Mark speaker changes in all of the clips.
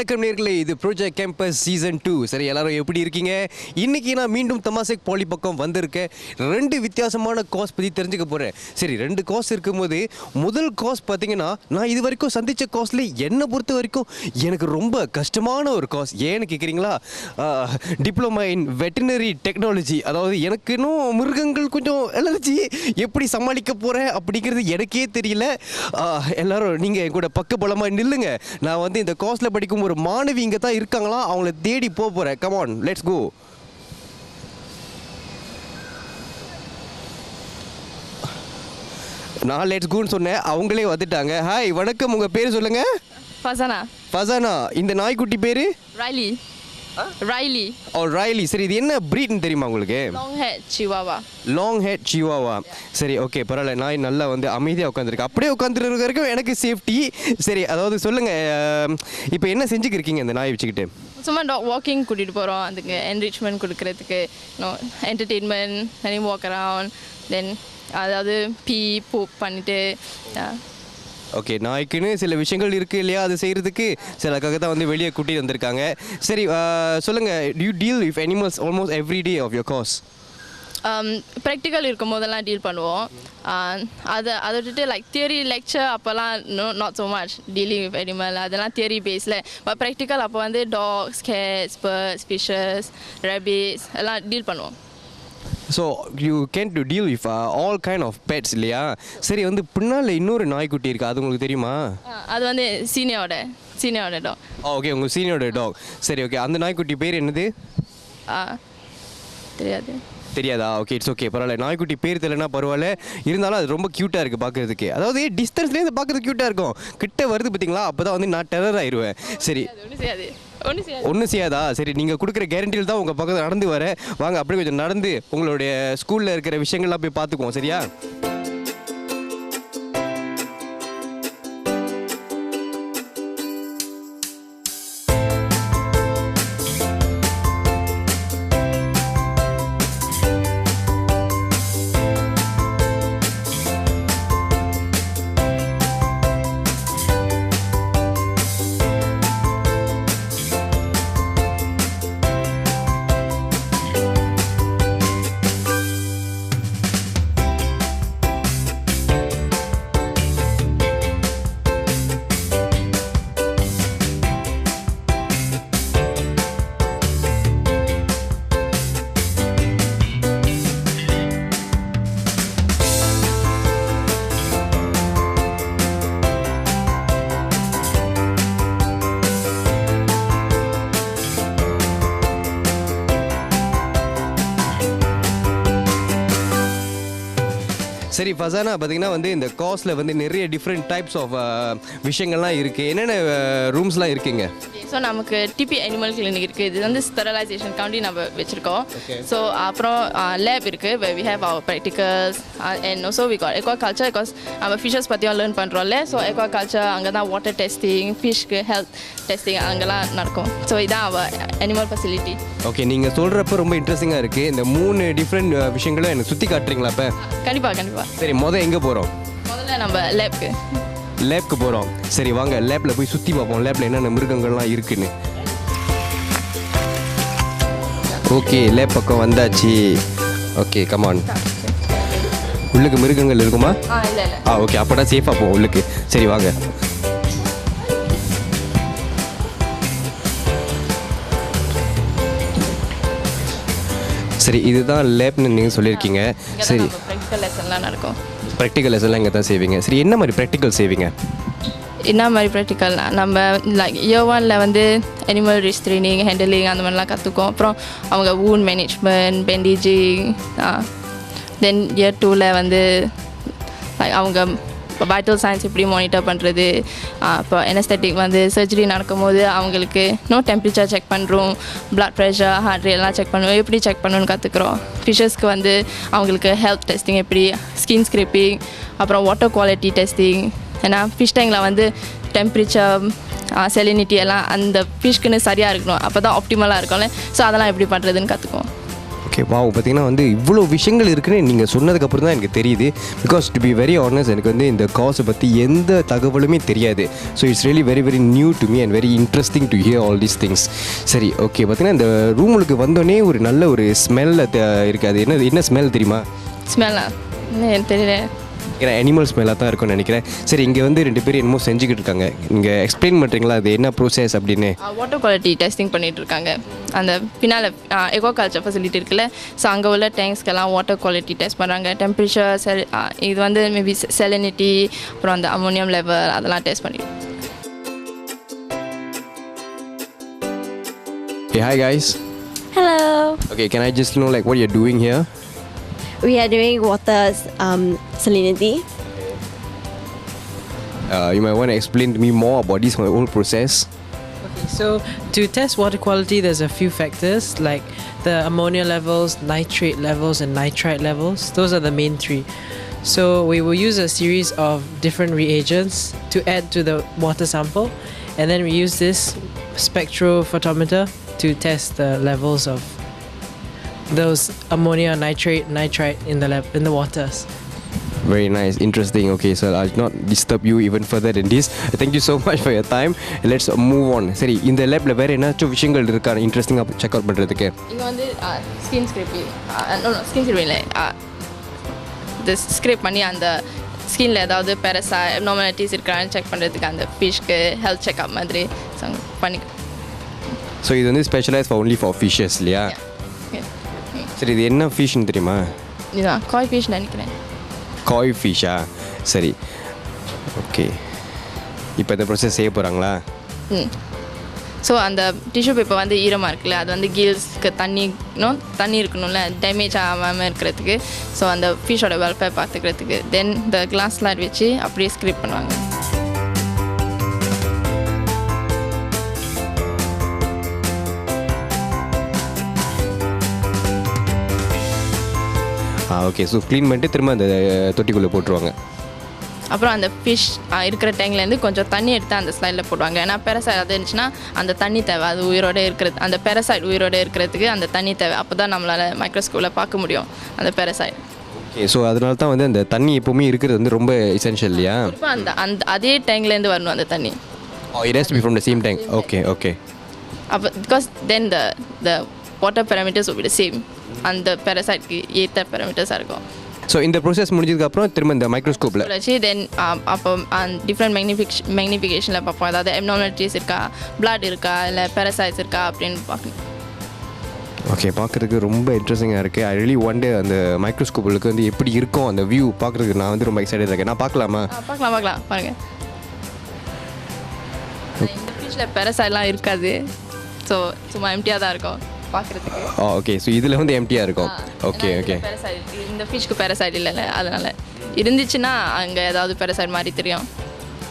Speaker 1: வணக்கம் நேர்களே, இது ப்ராஜெக்ட் கேம்பஸ் சீசன் 2. சரி, எல்லாரும் எப்படி இருக்கீங்க? இன்னைக்கு நான் மீண்டும் தமாசேக் பாலி பக்கம் வந்திருக்கேன். 2 வித்தியாசமான கோர்ஸ் பற்றி தெரிஞ்சுக்க போகிறேன். சரி, 2 கோர்ஸ் இருக்கும்போது முதல் கோர்ஸ் பார்த்தீங்கன்னா, நான் இது வரைக்கும் சந்தித்த கோர்ஸில் என்னை பொறுத்த வரைக்கும் எனக்கு ரொம்ப கஷ்டமான ஒரு கோர்ஸ். ஏன்னு கேட்குறீங்களா? Diploma in veterinary technology. அதாவது எனக்கு இன்னும் மிருகங்கள் கொஞ்சம் அலர்ஜி, எப்படி சமாளிக்க போகிறேன் அப்படிங்கிறது எனக்கே தெரியல. எல்லாரும் நீங்கள் என் கூட பக்கபலமாக நில்லுங்க. நான் வந்து இந்த கோர்ஸில் படிக்கும் ஒரு மாணவி இங்கே தான் இருக்காங்களா, அவங்கள தேடி போகிறேன். Come on, let's go. நான் லெட்ஸ் கோன்னு சொன்னேன், அவங்களே வந்துட்டாங்க. ஹாய், வணக்கம். உங்கள் பேர் சொல்லுங்கள். ஃபசானா. இந்த நாய்க்குட்டி பேர்
Speaker 2: ரைலி.
Speaker 1: ஓ, ரைலி. சரி, இது என்ன ப்ரீட்னு தெரியுமா உங்களுக்கு? Long head chihuahua. சரி, ஓகே, பரவாயில்ல. நாய் நல்லா வந்து அமைதியாக உட்காந்துருக்கு. அப்படியே உட்காந்துருக்க வரைக்கும் எனக்கு சேஃப்டி. சரி, அதாவது சொல்லுங்கள், இப்போ என்ன செஞ்சுக்கிருக்கீங்க இந்த நாயை வச்சுக்கிட்டு?
Speaker 2: சும்மா டாக் வாக்கிங் கூட்டிகிட்டு போகிறோம். அதுக்கு என்ரிச்மெண்ட் கொடுக்கறதுக்கு, என்டர்டெயின்மெண்ட், நிறைய வாக் அரவுண்ட், தென் அதாவது பூப் பண்ணிவிட்டு.
Speaker 1: ஓகே, நாய்க்குன்னு சில விஷயங்கள் இருக்குது இல்லையா, அது செய்கிறதுக்கு சிலக்காக தான் வந்து வெளியே கூட்டிகிட்டு வந்திருக்காங்க. சரி, சொல்லுங்கள், you deal with animals almost every day of your course?
Speaker 2: Practical இருக்கும் போதெல்லாம் டீல் பண்ணுவோம். அதை விட்டுட்டு லைக் தியரி லெக்சர் அப்போல்லாம் not so much dealing with animal, அதெல்லாம் தியரி பேஸில். பட் ப்ராக்டிக்கல் அப்போ வந்து dogs, cats, birds, fishes, rabbits எல்லாம் டீல் பண்ணுவோம்.
Speaker 1: So you can to deal with all kind of pets இல்லையா? சரி, வந்து பின்னால் இன்னொரு நாய்க்குட்டி இருக்குது, அது உங்களுக்கு தெரியுமா?
Speaker 2: அது வந்து சீனியோட டாக்.
Speaker 1: ஓகே, உங்கள் சீனியோட டாக். சரி, ஓகே, அந்த நாய்க்குட்டி பேர் என்னது? தெரியாதா? ஓகே, இட்ஸ் ஓகே, பரவாயில்ல. நாய்க்குட்டி பேர் தெரியலனா பரவாயில்ல, இருந்தாலும் அது ரொம்ப க்யூட்டாக இருக்குது பார்க்குறதுக்கு. அதாவது டிஸ்டன்ஸ்லேருந்து பார்க்குறது க்யூட்டாக இருக்கும், கிட்ட வருது பார்த்தீங்களா, அப்போ தான் வந்து நான் டெரர் ஆயிடுவேன். சரி, ஒன்றும் செய்யாதா? சரி, நீங்கள் கொடுக்குற கேரண்டியில் தான் உங்கள் பக்கத்தில் நடந்து வரேன். வாங்க, அப்படியே கொஞ்சம் நடந்து உங்களுடைய ஸ்கூலில் இருக்கிற விஷயங்கள்லாம் போய் பார்த்துக்குவோம். சரியா? சரி, ஃபசானா, பார்த்தீங்கன்னா வந்து இந்த கோர்ஸில் வந்து நிறைய டிஃப்ரெண்ட் டைப்ஸ் ஆஃப் விஷயங்கள்லாம் இருக்குது. என்னென்ன ரூம்ஸ்லாம் இருக்குங்க?
Speaker 2: ஸோ நமக்கு டிபி அனிமல் கிளினிக் இருக்குது. இது வந்து ஸ்டெரலைசேஷன் காண்டி நம்ம வச்சுருக்கோம். ஸோ அப்புறம் லேப் இருக்குது, where we have our practicals, and also we got aquaculture because நம்ம ஃபிஷஸ் பற்றியும் லேர்ன் பண்ணுறோம்ல. ஸோ aquaculture அங்கே தான் வாட்டர் டெஸ்டிங், ஃபிஷ்க்கு ஹெல்த் டெஸ்டிங் அங்கெல்லாம் நடக்கும். ஸோ இதான் அவர் அனிமல் ஃபெசிலிட்டி.
Speaker 1: ஓகே, நீங்கள் சொல்கிறப்ப ரொம்ப இன்ட்ரெஸ்டிங்காக இருக்குது. இந்த 3 டிஃப்ரெண்ட் விஷயங்களும் எனக்கு சுற்றி காட்டுறீங்களா? இப்போ
Speaker 2: கண்டிப்பாக.
Speaker 1: சரி, எங்கே போகிறோம்?
Speaker 2: முதல்ல நம்ம லேப்க்கு
Speaker 1: போகிறோம். சரி, வாங்க, லேப்பில் போய் சுற்றி பார்ப்போம், லேப்பில் என்னென்ன மிருகங்கள்லாம் இருக்குன்னு. ஓகே, லேப் பக்கம் வந்தாச்சு. Okay, come on. உள்ளுக்கு மிருகங்கள் இருக்குமா? ஓகே, அப்போனா சேஃபாக போவோம் உள்ளுக்கு. சரி, வாங்க. சரி, இதுதான் லேப்னு நீங்கள் சொல்லியிருக்கீங்க. சரி, ப்ராக்டிக்கல் லெசன்லாம் இங்கே தான் செய்வீங்க. சரி, என்ன மாதிரி ப்ராக்டிக்கல் செய்வீங்க?
Speaker 2: என்ன மாதிரி ப்ராக்டிக்கல்? நம்ம லைக் இயர் 1ல் வந்து அனிமல் ரெஸ்ட்ரெய்னிங், ஹேண்டலிங் அந்த மாதிரிலாம் கற்றுக்கோம். அப்புறம் அவங்க வூண்ட் மேனேஜ்மெண்ட், பெண்டேஜிங். தென் இயர் 2ல் வந்து லைக் அவங்க வைட்டல் சயின்ஸ் எப்படி மானிட்டர் பண்ணுறது. இப்போ எனஸ்தெட்டிக் வந்து சர்ஜரி நடக்கும்போது அவங்களுக்கு டெம்பரேச்சர் செக் பண்ணுறோம், ப்ளட் ப்ரெஷர், ஹார்ட் ரேட் எல்லாம் செக் பண்ணுவோம். எப்படி செக் பண்ணணும்னு கற்றுக்குறோம். ஃபிஷஸ்க்கு வந்து அவங்களுக்கு ஹெல்த் டெஸ்டிங் எப்படி, ஸ்கின் ஸ்க்ரேப்பிங், அப்புறம் வாட்டர் குவாலிட்டி டெஸ்டிங். ஏன்னா ஃபிஷ் டேங்கில் வந்து டெம்பரேச்சர், செலினிட்டி எல்லாம் அந்த ஃபிஷ்க்குன்னு சரியாக இருக்கணும், அப்போ தான் ஆப்டிமலாக இருக்கும்ல. ஸோ அதெல்லாம் எப்படி பண்ணுறதுன்னு கற்றுக்குவோம்.
Speaker 1: ஓகே வா பார்த்தீங்கன்னா வந்து இவ்வளோ விஷயங்கள் இருக்குன்னு நீங்கள் சொன்னதுக்கப்புறம் தான் எனக்கு தெரியுது. Because to be very honest எனக்கு வந்து இந்த காசை பற்றி எந்த தகவலுமே தெரியாது. So it's really very very new to me and very interesting to hear all these things. சரி ஓகே பார்த்தீங்கன்னா இந்த ரூமுக்கு வந்தோடனே ஒரு நல்ல ஒரு ஸ்மெல் இருக்குது. அது என்ன ஸ்மெல் தெரியுமா?
Speaker 2: ஸ்மெல்லா எனக்கு தெரியல.
Speaker 1: ஏன்னா அனிமல் ஸ்மெல்லாக தான் இருக்கும்னு நினைக்கிறேன். சரி இங்கே வந்து 2 பேர் என்னமோ செஞ்சுக்கிட்டு இருக்காங்க. நீங்கள் எக்ஸ்பிளைன் பண்ணுறீங்களா அது என்ன ப்ரோசஸ் அப்படின்னு?
Speaker 2: வாட்டர் குவாலிட்டி டெஸ்டிங் பண்ணிகிட்டு இருக்காங்க. அந்த பின்னால் எக்கோ கல்ச்சர் ஃபெசிலிட்டி இருக்குல்ல, ஸோ அங்கே உள்ள டேங்க்ஸ்க்கெல்லாம் வாட்டர் குவாலிட்டி டெஸ்ட் பண்ணுறாங்க. டெம்பரேச்சர் இது வந்து மேபி செலினிட்டி அப்புறம் அந்த அமோனியம் லெவல் அதெல்லாம் டெஸ்ட் பண்ணி.
Speaker 1: Hey, hi guys.
Speaker 3: Hello.
Speaker 1: Okay, can I just know like what you're doing here?
Speaker 3: We are doing water salinity.
Speaker 1: You might want to explain to me more about this whole process.
Speaker 4: Okay, so to test water quality, there's a few factors like the ammonia levels, nitrate levels, and nitrite levels. Those are the main 3. So we will use a series of different reagents to add to the water sample, and then we use this spectrophotometer to test the levels of those ammonia, nitrite in the waters.
Speaker 1: Very nice, interesting. Okay, so I'll not disturb you even further than this. Thank you so much for your time. Let's move on. சரி இந்த லேப்ல வேற ஏதாச்சும் விஷயங்கள் இருக்கா இன்ட்ரெஸ்டிங்காக check out பண்ணுறதுக்கு?
Speaker 2: இங்கே வந்து ஸ்கின் ஸ்கிரிப்பிங் ஸ்கின் ஸ்கிரிப்பிங் இல்லை இது ஸ்கிரிப் பண்ணி அந்த ஸ்கின்ல ஏதாவது பெரசா நார்மாலிட்டிஸ் இருக்கான்னு செக் பண்ணுறதுக்கு அந்த ஃபிஷ்க்கு ஹெல்த் செக்அப் மாதிரி பண்ணி.
Speaker 1: ஸோ இது வந்து specialise for only for fishes இல்லையா? சரி இது என்ன ஃபிஷ்னு தெரியுமா?
Speaker 2: இதுதான் காய் ஃபிஷ் நினைக்கிறேன்.
Speaker 1: காய் ஃபிஷ்ஷா? சரி ஓகே, இப்போ இந்த ப்ராசஸ் செய்ய போகிறாங்களா?
Speaker 2: ஸோ அந்த டிஷ்யூ பேப்பர் வந்து ஈரமாக இருக்குல்ல, அது வந்து கீல்ஸ்க்கு தண்ணி இருக்கணும்ல டேமேஜ் ஆகாமல் இருக்கிறதுக்கு. ஸோ அந்த ஃபிஷ்ஷோட வெல்ஃபேர் பார்த்துக்கிறதுக்கு தென் இந்த கிளாஸ் ஸ்லைட் வச்சு அப்படியே ஸ்கிரிப் பண்ணுவாங்க.
Speaker 1: ஓகே, ஸோ க்ளீன் பண்ணிட்டு திரும்ப அந்த தொட்டிக்குள்ளே போட்டுருவாங்க.
Speaker 2: அப்புறம் அந்த ஃபிஷ் இருக்கிற டேங்க்லேருந்து கொஞ்சம் தண்ணி எடுத்து அந்த ஸ்லைடில் போடுவாங்க. ஏன்னா பெரசைட் அது இருந்துச்சுன்னா அந்த தண்ணி தேவை, அது உயிரோடு இருக்கிறது, அந்த பெரசைட் உயிரோடு இருக்கிறதுக்கு அந்த தண்ணி தேவை. அப்போ தான் நம்மளால் மைக்ரோஸ்கோப்பில் பார்க்க முடியும் அந்த பெரசைட்.
Speaker 1: ஓகே, ஸோ அதனால தான் வந்து அந்த தண்ணி எப்போவுமே இருக்கிறது வந்து ரொம்ப எசென்ஷியல் இல்லையா?
Speaker 2: இப்போ அந்த அதே டேங்க்லேருந்து வரணும் அந்த தண்ணி.
Speaker 1: It has to be from the same tank. Okay.
Speaker 2: அப்போ because then the water parameters will be the same. அந்த பெரசைட்க்கு ஏற்ற பேராமீட்டர்ஸாக இருக்கும்.
Speaker 1: ஸோ இந்த ப்ரோசஸ் முடிஞ்சதுக்கப்புறம் திரும்ப இந்த மைக்ரோஸ்கோப்பில்
Speaker 2: வச்சு தென் அப்போ டிஃப்ரெண்ட் மேக்னிஃபிகேஷனில் பார்ப்போம். அதாவது எப்னார்மாலிட்டிஸ் இருக்கா, பிளட் இருக்கா, இல்லை பெரசைட்ஸ் இருக்கா அப்படின்னு பார்க்கணும்.
Speaker 1: ஓகே, பார்க்குறதுக்கு ரொம்ப இன்ட்ரெஸ்டிங்காக இருக்குது. ஐ ரியலி ஒன்டே அந்த மைக்ரோஸ்கோப்புக்கு வந்து எப்படி இருக்கும் அந்த வியூ பார்க்குறதுக்கு நான் வந்து ரொம்ப எக்ஸைட்டடாக இருக்கேன். நான் பார்க்கலாமா?
Speaker 2: பார்க்கலாம் பாருங்கள். இந்த ஃபிஷ்ஷில் பெரசைட்லாம் இருக்காது. ஸோ சும்மா எம்டியாக தான் இருக்கும் பார்க்குறதுக்கு.
Speaker 1: ஓகே, ஸோ இதில் வந்து எம்டியாக இருக்கும். ஓகே
Speaker 2: பெரசைட் இந்த ஃபிஷ்க்கு பெரசைட் இல்லைல்ல, அதனால் இருந்துச்சுன்னா அங்கே ஏதாவது பெரசைட் மாதிரி தெரியும்.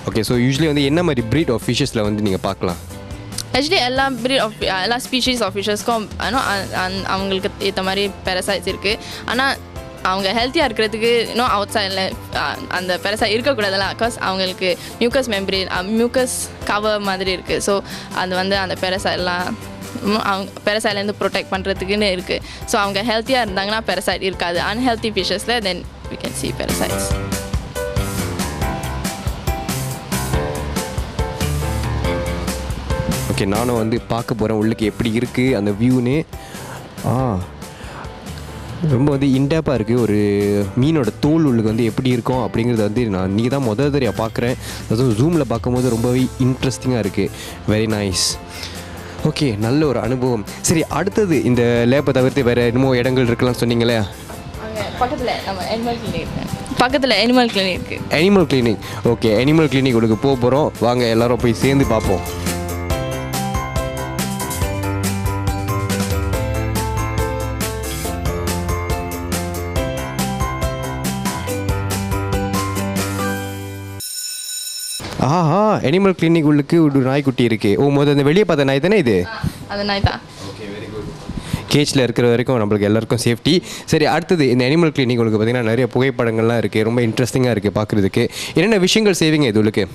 Speaker 1: ஓகே, ஸோ யூஸ்வலி வந்து என்ன மாதிரி ப்ரீட் ஆஃப் ஃபிஷ்ஷஸில் வந்து நீங்கள் பார்க்கலாம்?
Speaker 2: ஆக்சுவலி எல்லா ஸ்பீஷீஸ் ஆஃப் ஃபிஷஸ்க்கும் அவங்களுக்கு ஏற்ற மாதிரி பெரசைட்ஸ் இருக்குது. ஆனால் அவங்க ஹெல்த்தியாக இருக்கிறதுக்கு இன்னும் அவுட் சைடில் அந்த பெரசைட் இருக்கக்கூடாதுலாம். பிகாஸ் அவங்களுக்கு மியூக்கஸ் கவர் மாதிரி இருக்குது. ஸோ அது வந்து அந்த பெரசைட்லாம் அவங்க பெரசைட்லேருந்து ப்ரொடெக்ட் பண்ணுறதுக்குன்னு இருக்குது. ஸோ அவங்க ஹெல்த்தியாக இருந்தாங்கன்னா பெரசைட் இருக்காது. அன்ஹெல்த்தி ஃபிஷஸில் then we can see parasites.
Speaker 1: Okay, நானும் வந்து பார்க்க போகிறேன் உள்ளுக்கு எப்படி இருக்குது அந்த வியூன்னு. ரொம்ப வந்து இன்டேப்பாக இருக்குது. ஒரு மீனோட தோல் உள்ளுக்கு வந்து எப்படி இருக்கும் அப்படிங்கிறத வந்து நான் நீங்கள் தான் முதல் தடவையாக பார்க்குறேன். அதுவும் ஜூமில் பார்க்கும்போது ரொம்பவே இன்ட்ரெஸ்டிங்காக இருக்குது. Very nice. ஓகே, நல்ல ஒரு அனுபவம். சரி, அடுத்தது இந்த லேப்பை தவிர்த்து வேறு என்னமோ இடங்கள் இருக்கலாம் சொன்னீங்களே?
Speaker 2: பக்கத்தில் நம்ம அனிமல் கிளினிக் பக்கத்தில் அனிமல் கிளினிக் இருக்குது.
Speaker 1: Animal clinic. Okay, animal clinic உங்களுக்கு போக போகிறோம். வாங்க எல்லோரும் போய் சேர்ந்து பார்ப்போம். ஆஹா, அனிமல் கிளினிக் உள்ளுக்கு ஒரு நாய்க்குட்டி இருக்குது. முதல்ல அந்த வெளியே பார்த்த நாய் தானே இது?
Speaker 2: அந்த நாய் தான்.
Speaker 1: Okay, very good. கேஜில் இருக்கிற வரைக்கும் நம்மளுக்கு எல்லாருக்கும் சேஃப்டி. சரி, அடுத்தது இந்த அனிமல் கிளினிக் உங்களுக்கு பார்த்தீங்கன்னா நிறைய புகைப்படங்கள்லாம் இருக்குது. ரொம்ப இன்ட்ரெஸ்டிங்காக இருக்குது பார்க்குறதுக்கு. என்னென்ன விஷயங்கள் செய்வீங்க இது உள்ளுக்கு?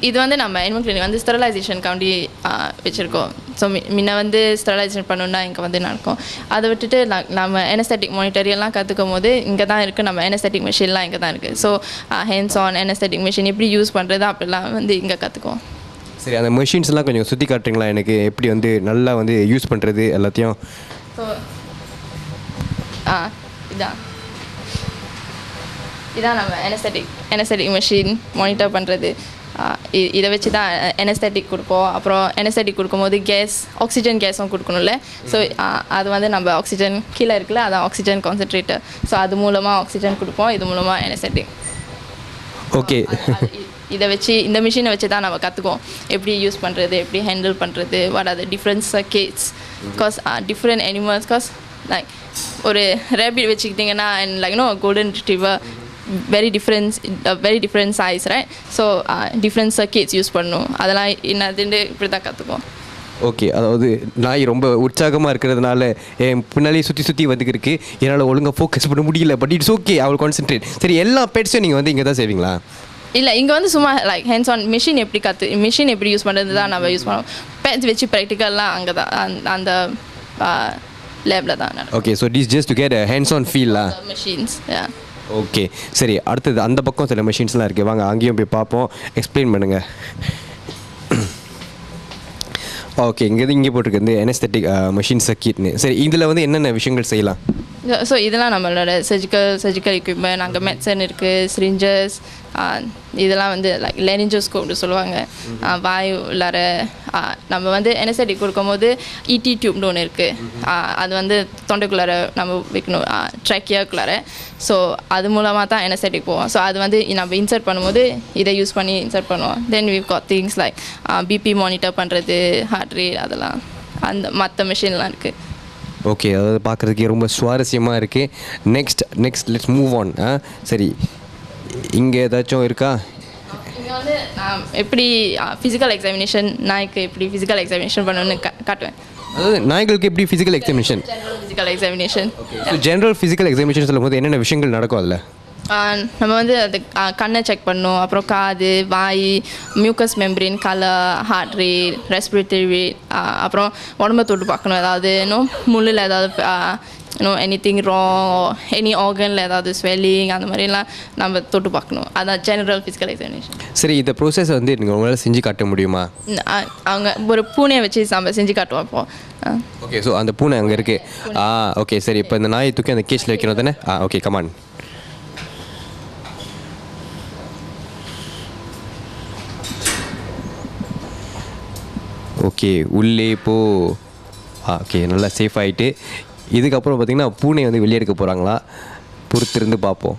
Speaker 2: இது வந்து நம்ம அனிமல் கிளினிக் வந்து ஸ்டெரிலைசேஷனுக்காண்டி வச்சுருக்கோம். ஸோ முன்ன வந்து ஸ்டெரிலைசேஷன் பண்ணணுன்னா இங்கே வந்து நடக்கும். அதை விட்டுட்டு நம்ம எனஸ்தட்டிக் மானிட்டரி எல்லாம் கற்றுக்கும் போது இங்கே தான் இருக்குது. நம்ம எனஸ்தட்டிக் மிஷின்லாம் இங்கே தான் இருக்குது. ஸோ ஹேண்ட்ஸ் ஆன் எனஸ்தட்டிக் மிஷின் எப்படி யூஸ் பண்ணுறது அப்படிலாம் வந்து இங்கே கற்றுக்குவோம்.
Speaker 1: சரி, அந்த மெஷின்ஸ்லாம் கொஞ்சம் சுற்றி காட்டுறீங்களா எனக்கு, எப்படி வந்து நல்லா வந்து யூஸ் பண்ணுறது எல்லாத்தையும்?
Speaker 2: ஸோ இதான் நம்ம எனஸ்தட்டிக் மிஷின் மானிட்டர் பண்ணுறது. இதை வச்சு தான் எனஸ்தட்டிக் கொடுப்போம். அப்புறம் எனஸ்தட்டிக் கொடுக்கும்போது ஆக்சிஜன் கேஸும் கொடுக்கணும்ல. ஸோ அது வந்து நம்ம ஆக்சிஜன் கீழே இருக்குல்ல, அதான் ஆக்சிஜன் கான்சன்ட்ரேட்டர். ஸோ அது மூலமாக ஆக்சிஜன் கொடுப்போம், இது மூலமாக எனஸ்தட்டிக்.
Speaker 1: ஓகே,
Speaker 2: இதை வச்சு இந்த மிஷினை வச்சு தான் நம்ம கற்றுக்குவோம் எப்படி யூஸ் பண்ணுறது, எப்படி ஹேண்டில் பண்ணுறது, what are the different circuits. Because different animals, because like ஒரு ரேபிட் வச்சுக்கிட்டிங்கன்னா and like golden retriever very different size, right? So different circuits use பண்ணணும். அதெல்லாம் என்னதுன்னு இப்படி தான் கற்றுக்குவோம்.
Speaker 1: ஓகே, அதாவது நாய் ரொம்ப உற்சாகமாக இருக்கிறதுனால என் பின்னாலே சுற்றி வந்துருக்கு. என்னால் ஒழுங்காக ஃபோக்கஸ் பண்ண முடியல. But it's okay, I will concentrate. சரி, எல்லா பெட்ஸும் நீங்கள் வந்து இங்கே தான் செய்வீங்களா?
Speaker 2: இல்லை, இங்கே வந்து சும்மா லைக் ஹேண்ட்ஸ் ஆன் மிஷின் எப்படி யூஸ் பண்ணுறது தான் நம்ம யூஸ் பண்ணுவோம். பெட்ஸ் வச்சு ப்ராக்டிக்கல்லாம் அங்கே தான் அந்த லேபில் தான் நடக்கும்.
Speaker 1: Okay, so this just to get a hands on feel
Speaker 2: machines.
Speaker 1: Okay, சரி, அடுத்தது அந்த பக்கம் சில மெஷின்ஸ்லாம் இருக்குது. வாங்க அங்கேயும் போய் பார்ப்போம். எக்ஸ்பிளைன் பண்ணுங்கள். ஓகே, இங்கே போட்டிருக்கு வந்து எனஸ்தட்டிக் மெஷின் சர்க்கிட்னு. சரி, இதில் வந்து என்னென்ன விஷயங்கள் செய்யலாம்?
Speaker 2: ஸோ இதெல்லாம் நம்மளோட சர்ஜிக்கல் எக்யூப்மெண்ட். அங்கே மெட்சன் இருக்குது, சிரிஞ்சஸ், இதெல்லாம் வந்து லைக் லெனிஞ்சோஸ்கோப்னு சொல்லுவாங்க. வாயு உள்ளார நம்ம வந்து எனஸ்தட்டிக் கொடுக்கும்போது இடி டியூப்னு ஒன்று இருக்குது. அது வந்து தொண்டைக்குள்ளார நம்ம வைக்கணும், ட்ராக்கியாக்குள்ளார. ஸோ அது மூலமாக தான் எனஸ்தட்டிக் போவோம். ஸோ அது வந்து நம்ம இன்சர்ட் பண்ணும்போது இதை யூஸ் பண்ணி இன்சர்ட் பண்ணுவோம். Then we've got things like BP monitor பண்ணுறது, ஹார்ட் ரேட், அதெல்லாம் அந்த மற்ற மிஷின்லாம் இருக்குது.
Speaker 1: ஓகே, அதாவது பார்க்குறதுக்கே ரொம்ப சுவாரஸ்யமாக இருக்குது. Next let's move on. சரி, இங்கே ஏதாச்சும் இருக்கா?
Speaker 2: இங்கே வந்து நான் எப்படி ஃபிசிக்கல் எக்ஸாமினேஷன், நாய்க்கு எப்படி ஃபிசிக்கல் எக்ஸாமினேஷன் பண்ணணும்னு காட்டுவேன்.
Speaker 1: அதாவது நாய்களுக்கு எப்படி physical examination?
Speaker 2: Physical examination.
Speaker 1: General physical examination சொல்லும்போது என்னென்ன விஷயங்கள் நடக்கும் அதில்?
Speaker 2: நம்ம வந்து அது கண்ணை செக் பண்ணணும், அப்புறம் காது, வாய், mucus membrane, colour, heart rate, respiratory rate, அப்புறம் உடம்பை தொட்டு பார்க்கணும். ஏதாவது முள்ளில் ஏதாவது எனிதிங் ராங், எனி ஆர்கனில் ஏதாவது ஸ்வெல்லிங், அந்த மாதிரிலாம் நம்ம தொட்டு பார்க்கணும். அதான் ஜெனரல் ஃபிசிக்கல் எக்ஸாமினேஷன்.
Speaker 1: சரி, இந்த ப்ரோசஸ் வந்து நீங்கள் உங்களால் செஞ்சு காட்ட முடியுமா?
Speaker 2: அவங்க ஒரு பூனையை வச்சு நம்ம செஞ்சு காட்டுவோம். அப்போ
Speaker 1: ஓகே, ஸோ அந்த பூனை அங்கே இருக்குது. ஓகே, சரி, இப்போ இந்த நாயை தூக்கி அந்த கேஸில் வைக்கணும் தானே? Okay, come on. ஓகே, உள்ளே போ. ஓகே, நல்லா சேஃப் ஆகிட்டு. இதுக்கப்புறம் பார்த்திங்கன்னா பூனை வந்து வெளியே எடுக்க போகிறாங்களா, பொறுத்திருந்து பார்ப்போம்.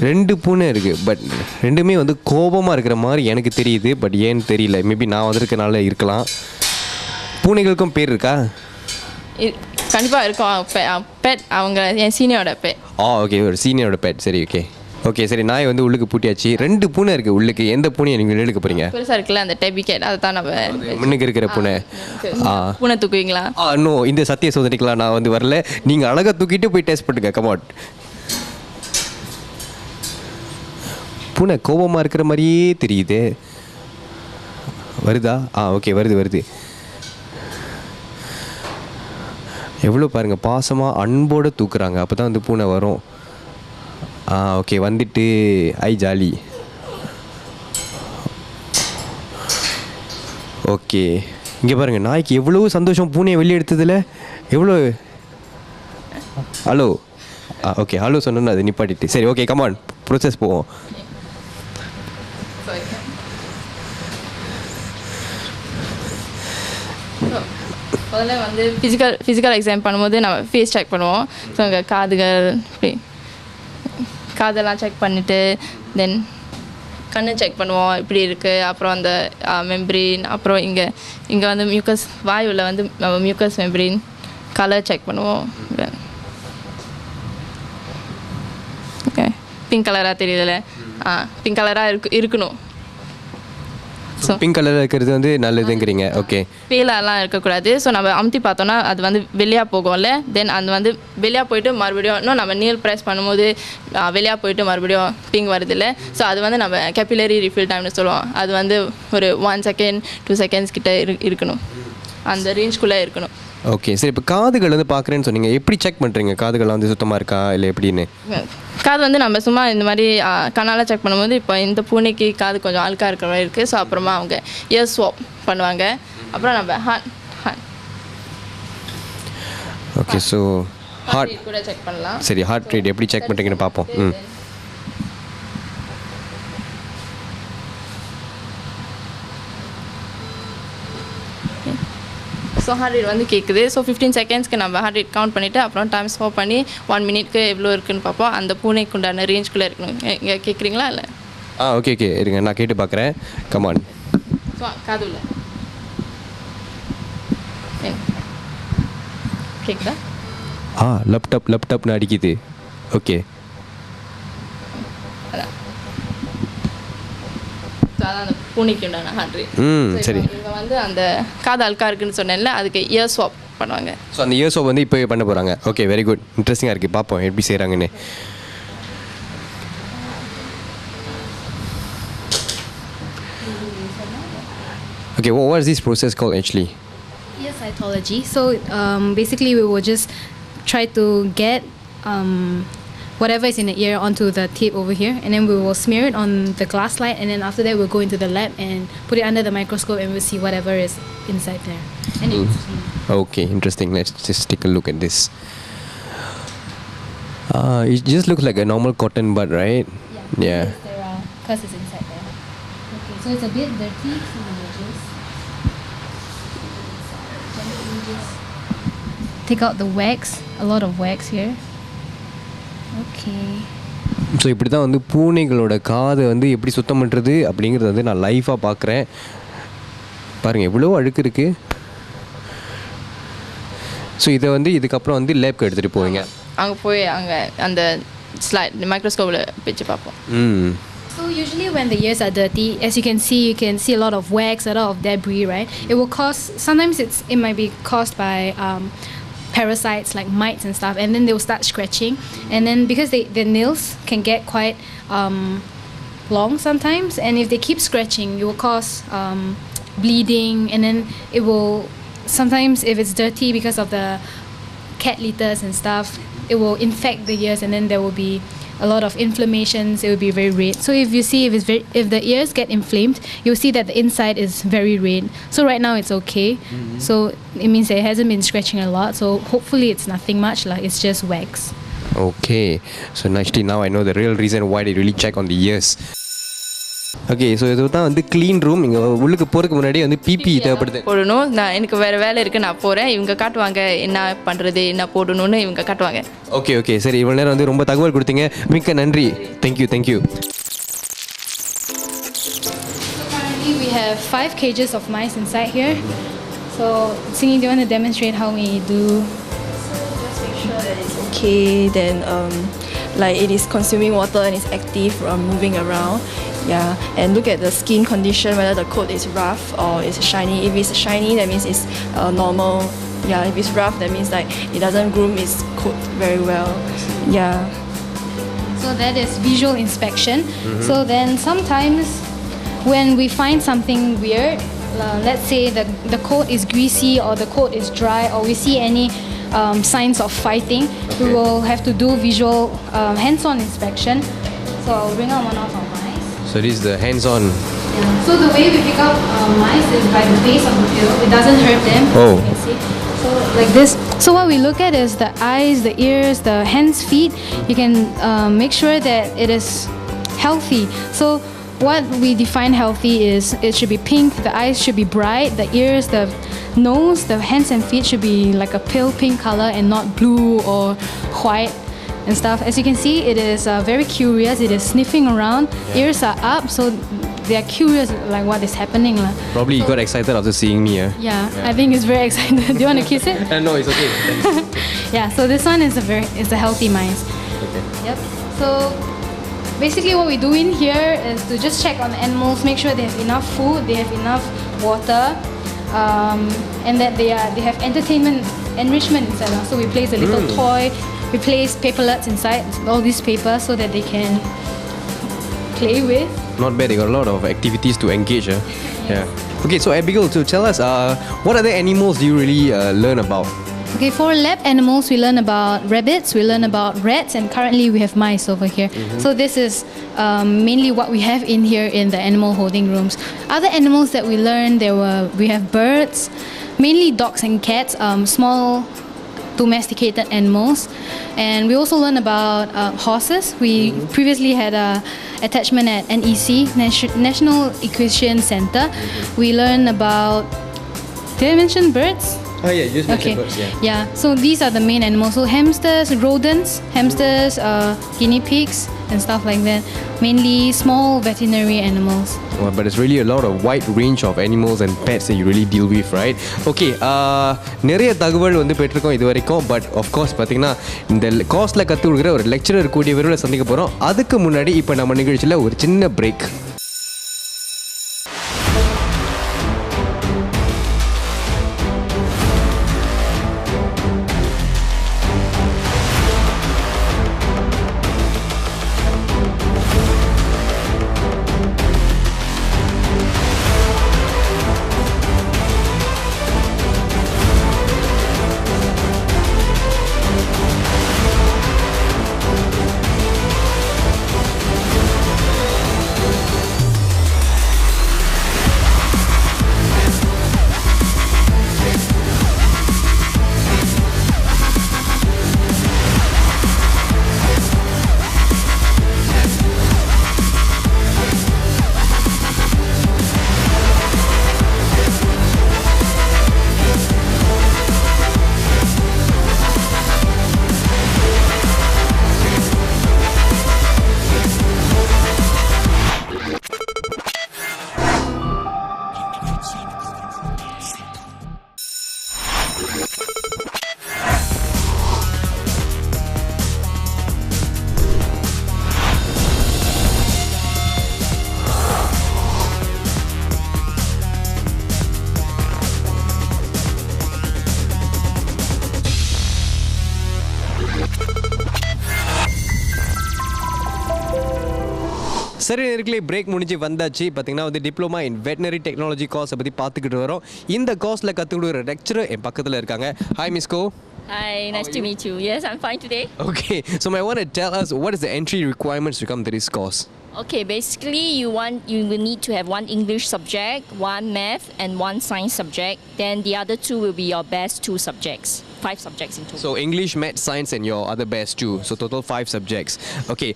Speaker 1: 2 பூனை இருக்குது. பட் ரெண்டுமே வந்து கோபமாக இருக்கிற மாதிரி எனக்கு தெரியுது. பட் ஏன்னு தெரியல, மேபி நான் வந்திருக்கனால இருக்கலாம். பூனைகளுக்கும் பேர் இருக்கா?
Speaker 2: கண்டிப்பாக இருக்கும். பெட் அவங்க என் சீனியரோட பெட்.
Speaker 1: ஓகே, ஒரு சீனியரோட பெட். சரி, ஓகே, சரி, நாய் வந்து உள்ளுக்கு பூட்டியாச்சு. 2 பூனை இருக்குது உள்ளுக்கு. எந்த பூனையை நீங்கள் எடுக்க போகிறீங்க?
Speaker 2: பெருசாக இருக்குல்ல அந்த டெபி கேட், அதை தான் நம்ம
Speaker 1: முன்னுக்கு இருக்கிற பூனை.
Speaker 2: பூனை தூக்குவீங்களா?
Speaker 1: நோ, இந்த சத்திய சோதனைக்கெலாம் நான் வந்து வரல. நீங்கள் அழகாக தூக்கிட்டு போய் டெஸ்ட் பண்ணுங்க. கமாட். பூனை கோபமாக இருக்கிற மாதிரியே தெரியுது. வருதா? ஓகே, வருது. எவ்வளோ பாருங்கள், பாசமாக அன்போடு தூக்குறாங்க. அப்போ தான் வந்து பூனை வரும். ஓகே, வந்துட்டு ஜாலி. ஓகே, இங்கே பாருங்கள், நாய்க்கு எவ்வளோ சந்தோஷம் பூனையை வெளியே எடுத்ததில். எவ்வளோ ஹலோ. ஓகே, ஹலோ சொன்னோன்னு அது நிப்பாட்டிட்டு. சரி, ஓகே, கமான், ப்ரோசஸ் போவோம்.
Speaker 2: முதல்ல வந்து ஃபிசிக்கல் எக்ஸாம் பண்ணும்போது நம்ம ஃபேஸ் செக் பண்ணுவோம். ஸோ அங்கே காதுகள், காதெல்லாம் செக் பண்ணிவிட்டு தென் கண்ணை செக் பண்ணுவோம் இப்படி இருக்குது. அப்புறம் அந்த மெம்பரின், அப்புறம் இங்கே வந்து மியூக்கஸ், வாயுவில் வந்து நம்ம மியூக்கஸ் மெம்பரின், கலர் செக் பண்ணுவோம். ஓகே, பிங்க் கலராக தெரியல. பிங்க் கலராக இருக்கணும்.
Speaker 1: பிங்க் கலரில் இருக்கிறது வந்து நல்லதுங்கிறீங்க. ஓகே.
Speaker 2: பேலாலாம் இருக்கக்கூடாது. ஸோ நம்ம அமுத்தி பார்த்தோன்னா அது வந்து வெளியாக போகும்ல, தென் அது வந்து வெளியாக போயிட்டு மறுபடியும் இன்னும் நம்ம நீல் ப்ரெஸ் பண்ணும்போது வெளியாக போயிட்டு மறுபடியும் பிங்க் வருதில்ல. ஸோ அது வந்து நம்ம கேபிலரி ரிஃபில் டைம்னு சொல்லுவோம். அது வந்து ஒரு 1 செகண்ட் 2 செகண்ட்ஸ் கிட்ட இருக்கணும், அந்த ரேஞ்ச்குள்ளே இருக்கணும்.
Speaker 1: ஓகே. சரி, இப்போ காதுகள் வந்து பார்க்குறேன்னு சொன்னீங்க, எப்படி செக் பண்ணுறீங்க காதுகள் வந்து சுத்தமாக இருக்கா இல்லை எப்படின்னு?
Speaker 2: காது வந்து நம்ம சும்மா இந்த மாதிரி கண்ணால் செக் பண்ணும்போது இப்போ இந்த பூனைக்கு காது கொஞ்சம் அழுக்காக இருக்கிற மாதிரி இருக்குது. ஸோ அப்புறமா அவங்க இயர் ஸ்வாப் பண்ணுவாங்க. அப்புறம் நம்ம ஹார்ட்
Speaker 1: ஓகே. ஸோ ஹார்ட்
Speaker 2: கூட செக் பண்ணலாம்.
Speaker 1: சரி, ஹார்ட் ரேட் எப்படி செக் பண்ணுறீங்கன்னு பார்ப்போம்.
Speaker 2: ஸோ ஹார்ட் ரேட் வந்து கேட்குது. ஸோ 15 செகண்ட்ஸ்க்கு நம்ம ஹார்ட் ரேட் கவுண்ட் பண்ணிவிட்டு அப்புறம் டைம் ஸ்வாப் பண்ணி 1 மினிட்க்கு எவ்வளோ இருக்குதுன்னு பார்ப்போம். அந்த பூனைக்கு உண்டான ரேஞ்சுக்குள்ளே இருக்கணும். இங்கே கேட்குறீங்களா இல்லை?
Speaker 1: ஓகே இருங்க, நான் கேட்டு பார்க்குறேன். கமான்.
Speaker 2: ஸோ காதுல கேட்குதா?
Speaker 1: லேப்டாப்னு அடிக்குது. ஓகே.
Speaker 2: அதான் அந்த பூனைக்கு உண்டான ஹார்ட் ரேட்.
Speaker 1: சரி.
Speaker 2: இவங்க வந்து அந்த காது அழுக்கா இருக்குன்னு சொன்னேன்ல, அதுக்கு இயர் ஸ்வாப் பண்ணுவாங்க.
Speaker 1: ஸோ அந்த இயர் ஸ்வாப் வந்து இப்போ பண்ண போகிறாங்க. ஓகே, வெரி குட், இன்ட்ரெஸ்டிங்காக இருக்குது. பார்ப்போம் எப்படி செய்கிறாங்கன்னு. Okay, what is this process called actually?
Speaker 5: Ear cytology. So basically, we will just try to get whatever is in the ear onto the tape over here, and then we will smear it on the glass slide, and then after that we'll go into the lab and put it under the microscope, and we'll see whatever is inside there. And it's clean.
Speaker 1: Okay, interesting. Let's just take a look at this. It just looks like a normal cotton bud, right? Yeah.
Speaker 5: There are curses inside there. Okay, so it's a bit dirty. So we'll just take out the wax. A lot of wax here. Okay.
Speaker 1: So இப்படி தான் வந்து பூனைகளோட காதை வந்து எப்படி சுத்தம் பண்ணுறது அப்படிங்கிறது வந்து நான் லைஃபாக பார்க்குறேன். பாருங்கள் எவ்வளோ அழுக்கு இருக்குது. ஸோ இதை வந்து இதுக்கப்புறம் வந்து லேப்க்கு எடுத்துகிட்டு போவீங்க.
Speaker 2: அங்கே போய் அங்கே அந்த ஸ்லைட் மைக்ரோஸ்கோப்பில் வச்சு பார்ப்போம்.
Speaker 5: So usually when the ears are dirty, as you can see a lot of wax, a lot of debris, right? It will cause, sometimes it might be caused by parasites like mites and stuff, and then they will start scratching, and then because their nails can get quite long sometimes, and if they keep scratching, it will cause bleeding, and then it will sometimes, if it's dirty because of the cat litters and stuff, it will infect the ears, and then there will be a lot of inflammations. It will be very red. So if you see if the ears get inflamed, you'll see that the inside is very red. So right now it's okay. So it means it hasn't been scratching a lot. So hopefully it's nothing much, like it's just wax.
Speaker 1: Okay, so actually now I know the real reason why they really check on the ears. Okay, so இது தான் வந்து clean room. இங்கே உள்ளுக்கு போகிறதுக்கு முன்னாடி வந்து BP தேவைப்படுது
Speaker 2: போடணும். நான் எனக்கு வேறு வேலை இருக்குது, நான் போகிறேன். இவங்க காட்டுவாங்க என்ன பண்ணுறது, என்ன போடணும்னு இவங்க காட்டுவாங்க.
Speaker 1: ஓகே சரி, இவ்வளோ நேரம் வந்து ரொம்ப தகவல் கொடுத்தீங்க, மிக்க நன்றி. Thank you.
Speaker 5: Currently we have 5 cages of mice inside here. So Singy, do you want to demonstrate how we do?
Speaker 6: Just make sure that it's okay, then like it is consuming water and it's active moving around. Yeah, and look at the skin condition, whether the coat is rough or it's shiny. If it's shiny, that means it's normal. Yeah, if it's rough, that means like it doesn't groom its coat very well. Yeah.
Speaker 5: So that is visual inspection. So then sometimes when we find something weird, let's say the coat is greasy or the coat is dry, or we see any signs of fighting, we will have to do visual hands-on inspection. So I'll bring out one of our mice.
Speaker 1: So this is the hands-on.
Speaker 5: Yeah. So the way we pick up mice is by the base of the bill. It doesn't hurt them.
Speaker 1: Oh.
Speaker 5: You can see. So like this. So what we look at is the eyes, the ears, the hands, feet. You can make sure that it is healthy. So what we define healthy is it should be pink, the eyes should be bright, the ears, the nose, the hands and feet should be like a pale pink color and not blue or white and stuff. As you can see, it is very curious. It is sniffing around. Ears are up, so they are curious like what is happening.
Speaker 1: Probably you got excited after seeing me.
Speaker 5: Yeah, I think it's very excited. Do you want to kiss it?
Speaker 1: No, it's okay.
Speaker 5: Yeah, so this one is a healthy mice.
Speaker 1: Okay.
Speaker 5: Yep. So basically what we do in here is to just check on the animals, make sure they have enough food, they have enough water, and that they have entertainment enrichment inside. So we place a little toy, we place paperlets inside, all these papers, so that they can play with.
Speaker 1: Not bad, they got a lot of activities to engage. Yeah. Okay, so Abigail, so tell us, what other animals do you really learn about?
Speaker 5: Okay, for lab animals, we learn about rabbits, we learn about rats, and currently we have mice over here. So this is mainly what we have in here in the animal holding rooms. Other animals that we learned, we have birds, mainly dogs and cats, small domesticated animals, and we also learn about horses. We previously had a attachment at NEC, National Equestrian Center. We learn about, did I mention birds?
Speaker 1: Oh yeah, you just mentioned
Speaker 5: Okay.
Speaker 1: birds, yeah.
Speaker 5: Yeah, so these are the main animals. So hamsters, rodents, guinea pigs, and stuff like that. Mainly small veterinary animals.
Speaker 1: Well, but it's really a lot of wide range of animals and pets that you really deal with, right? Okay, நிறைய தகவல் வந்து பெற்றிருக்கோம் இது வரைக்கும். But of course பார்த்தீங்கன்னா இந்த கோர்ஸில் கற்றுக் கொடுக்குற ஒரு லெக்சரர் கூடிய விரைவில் சந்திக்க போகிறோம். அதுக்கு முன்னாடி இப்போ நம்ம நிகழ்ச்சியில் ஒரு சின்ன பிரேக். சரி நேர்களே, பிரேக் முடிஞ்சு வந்தாச்சு. பார்த்தீங்கன்னா வந்து டிப்ளமா இன் வெட்டினரி டெக்னாலஜி கோர்ஸை பற்றி பார்த்துக்கிட்டு வரோம். இந்த கோர்ஸில் கற்றுக் கொடுக்குற லெக்சரர் என் பக்கத்தில் இருக்காங்க. Hi miss Ko.
Speaker 7: Hi, nice to meet you. Yes, I'm fine today.
Speaker 1: Okay, so I want to tell us what is the entry requirements to come to this course?
Speaker 7: Okay, basically you will need to have one English subject, one math and one science subject. Then the other two will be your best two subjects. 5 subjects in total.
Speaker 1: So English, math, science and your other best too. So total 5 subjects. Okay,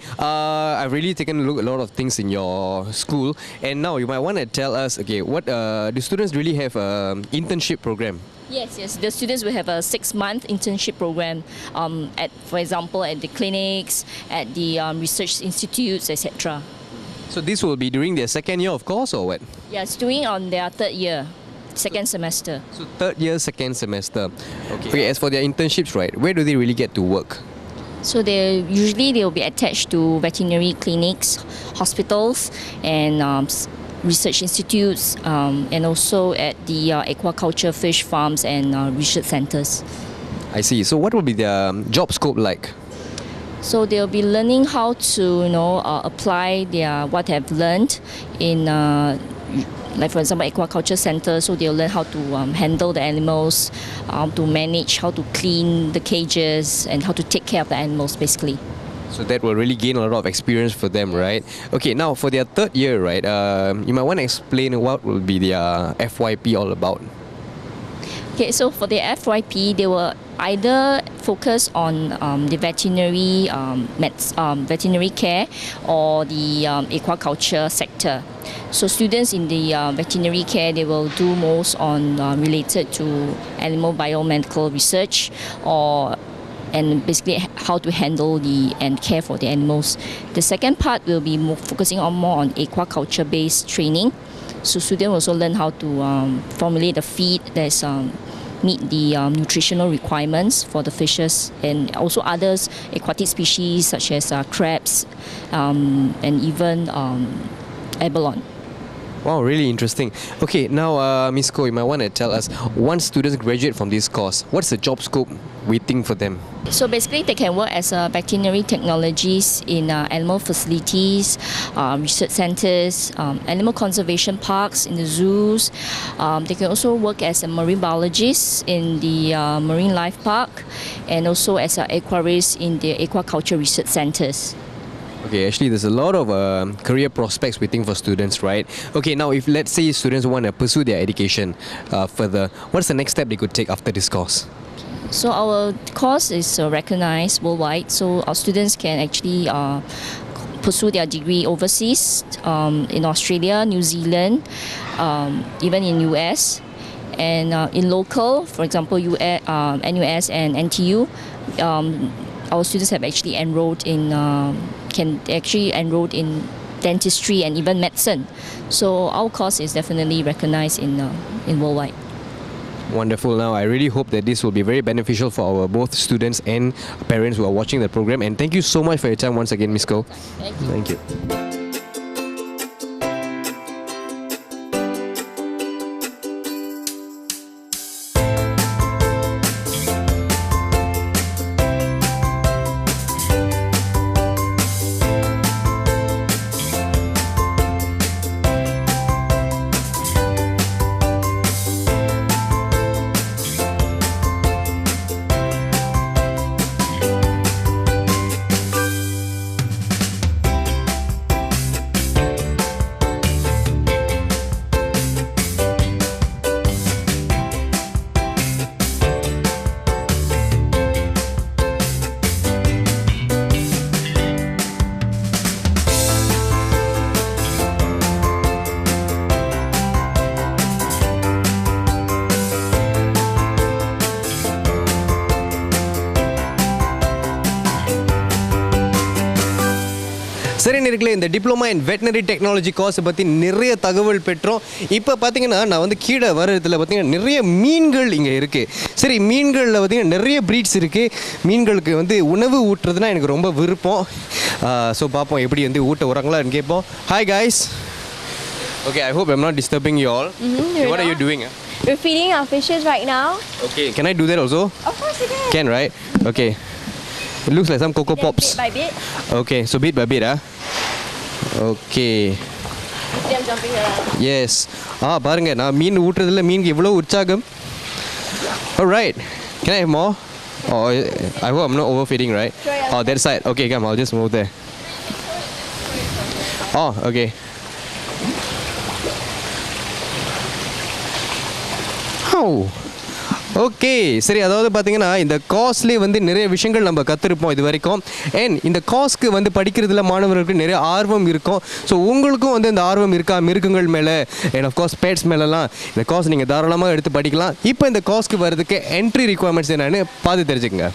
Speaker 1: I've really taken a look at a lot of things in your school, and now you might want to tell us, okay, what do students really have internship program?
Speaker 7: Yes. The students will have a 6-month internship program for example, at the clinics, at the research institutes, etc.
Speaker 1: So this will be during their second year of course or what?
Speaker 7: Yeah, it's doing on their third year, second semester.
Speaker 1: So third year, second semester. Okay, as for their internships, right, where do they really get to work?
Speaker 7: So they will be attached to veterinary clinics, hospitals, and research institutes, and also at the aquaculture fish farms and research centers.
Speaker 1: I see. So what will be their job scope like?
Speaker 7: So they'll be learning how to apply what they've learned in like for example aquaculture center. So they'll learn how to handle the animals, to manage, how to clean the cages, and how to take care of the animals basically.
Speaker 1: So that will really gain a lot of experience for them, right? Okay, now for their third year, right, you might want to explain what will be their FYP all about.
Speaker 7: Okay, so for the FYP, they will either focus on the veterinary care or the aquaculture sector. So students in the veterinary care, they will do most on related to animal biomedical research and basically how to handle and care for the animals. The second part will be focusing more on aquaculture-based training. So students also learn how to formulate the feed. There's meet the nutritional requirements for the fishes and also others aquatic species such as crabs and even abalone.
Speaker 1: Wow, really interesting. Okay, now Miss Ko, you might want to tell us, once students graduate from this course, what's the job scope waiting for them?
Speaker 7: So basically, they can work as veterinary technologists in animal facilities, research centres, animal conservation parks, in the zoos. They can also work as a marine biologist in the marine life park, and also as an aquarist in the aquaculture research centres.
Speaker 1: Okay, actually, there's a lot of career prospects waiting for students, right? Okay, now if let's say students want to pursue their education further, what's the next step they could take after this course?
Speaker 7: So our course is recognised worldwide, so our students can actually pursue their degree overseas, in Australia, New Zealand, even in US, and in local, for example, NUS and NTU. Our students have actually enrolled in dentistry and even medicine. So our course is definitely recognized in worldwide.
Speaker 1: Wonderful. Now, I really hope that this will be very beneficial for our both students and parents who are watching the program. And thank you so much for your time once again, Miss Ko.
Speaker 7: Thank you.
Speaker 1: Thank you. சரி நேர்களே, இந்த diploma in veterinary technology கோர்ஸை பற்றி நிறைய தகவல் பெற்றோம். இப்போ பார்த்தீங்கன்னா நான் வந்து கீழே வர இடத்துல பார்த்தீங்கன்னா நிறைய மீன்கள் இங்கே இருக்குது. சரி, மீன்களில் பார்த்தீங்கன்னா நிறைய ப்ரீட்ஸ் இருக்குது. மீன்களுக்கு வந்து உணவு ஊட்டுறதுனா எனக்கு ரொம்ப விருப்பம். ஸோ பார்ப்போம் எப்படி வந்து ஊட்ட வராங்களான்னு கேட்போம். Hi guys. Okay, I hope I'm not disturbing you all. What are you doing?
Speaker 3: We're feeding our fishes right now.
Speaker 1: Okay, can I do that also?
Speaker 3: Of course you can.
Speaker 1: Can, right? Okay. It looks like some Coco Pops.
Speaker 3: Bit by bit.
Speaker 1: Okay, so bit by bit, Okay.
Speaker 3: See them jumping around.
Speaker 1: Yes. பாருங்க, நான் மீன் ஊட்டுறதுல மீனுக்கு இவ்வளோ உற்சாகம். Alright. Can I have more? Oh, I hope I'm not overfeeding, right?
Speaker 3: Sure, yeah.
Speaker 1: Oh, that side. Okay, come. I'll just move there. Oh, okay. Okay, சரி. அதாவது பார்த்தீங்கன்னா இந்த காஸ்ட்லேயே வந்து நிறைய விஷயங்கள் நம்ம கற்றுருப்போம் இது வரைக்கும். அண்ட் இந்த காஸ்க்கு வந்து படிக்கிறதுல மாணவர்களுக்கு நிறைய ஆர்வம் இருக்கும். ஸோ உங்களுக்கும் வந்து இந்த ஆர்வம் இருக்கா மிருகங்கள் மேலே அண்ட் ஆஃப்கோர்ஸ் பெட்ஸ் மேலெலாம் இந்த காஸ் நீங்கள் தாராளமாக எடுத்து படிக்கலாம். இப்போ இந்த காஸ்க்கு வர்றதுக்கு என்ட்ரி ரிக்வயர்மெண்ட்ஸ் என்னென்னு பார்த்து தெரிஞ்சுக்கங்க.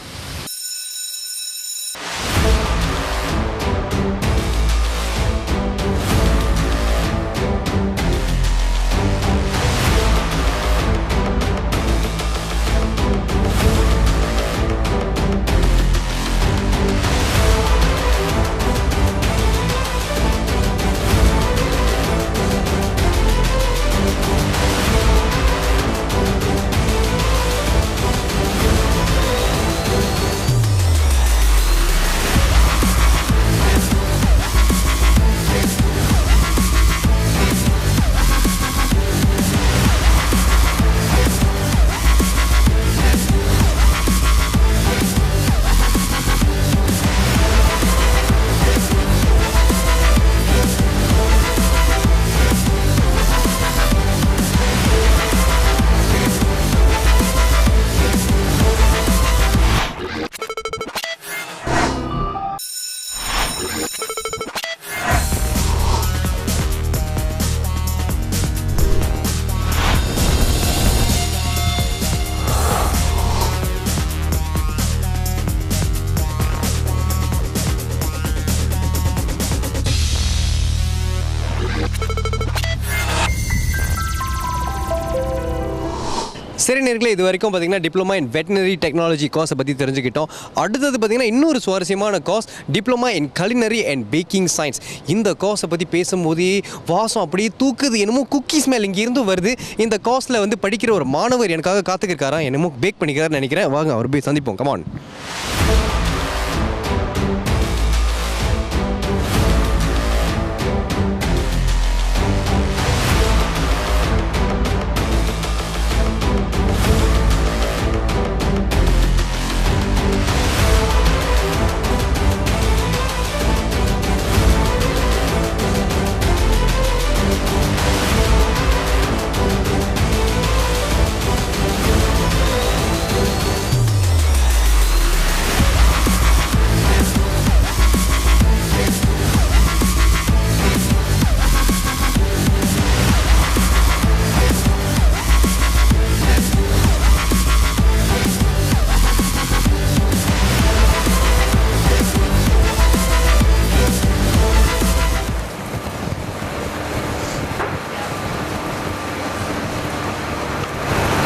Speaker 1: சரி நேர்களே, இது வரைக்கும் பார்த்தீங்கன்னா டிப்ளமா இன் வெட்டினரி டெக்னாலஜி கோர்ஸை பற்றி தெரிஞ்சுக்கிட்டோம். அடுத்தது பார்த்தீங்கன்னா இன்னொரு சுவாரஸ்யமான course diploma in culinary and baking science. இந்த கோர்ஸை பற்றி பேசும்போதே வாசம் அப்படியே தூக்குது, என்னமோ குக்கி ஸ்மெல் இங்கேருந்து வருது. இந்த கோர்ஸில் வந்து படிக்கிற ஒரு மாணவர் எனக்காக காத்துக்கிருக்காரா, என்னமோ பேக் பண்ணிக்கிறாருன்னு நினைக்கிறேன். வாங்க அவர் போய் சந்திப்போம். கமான்.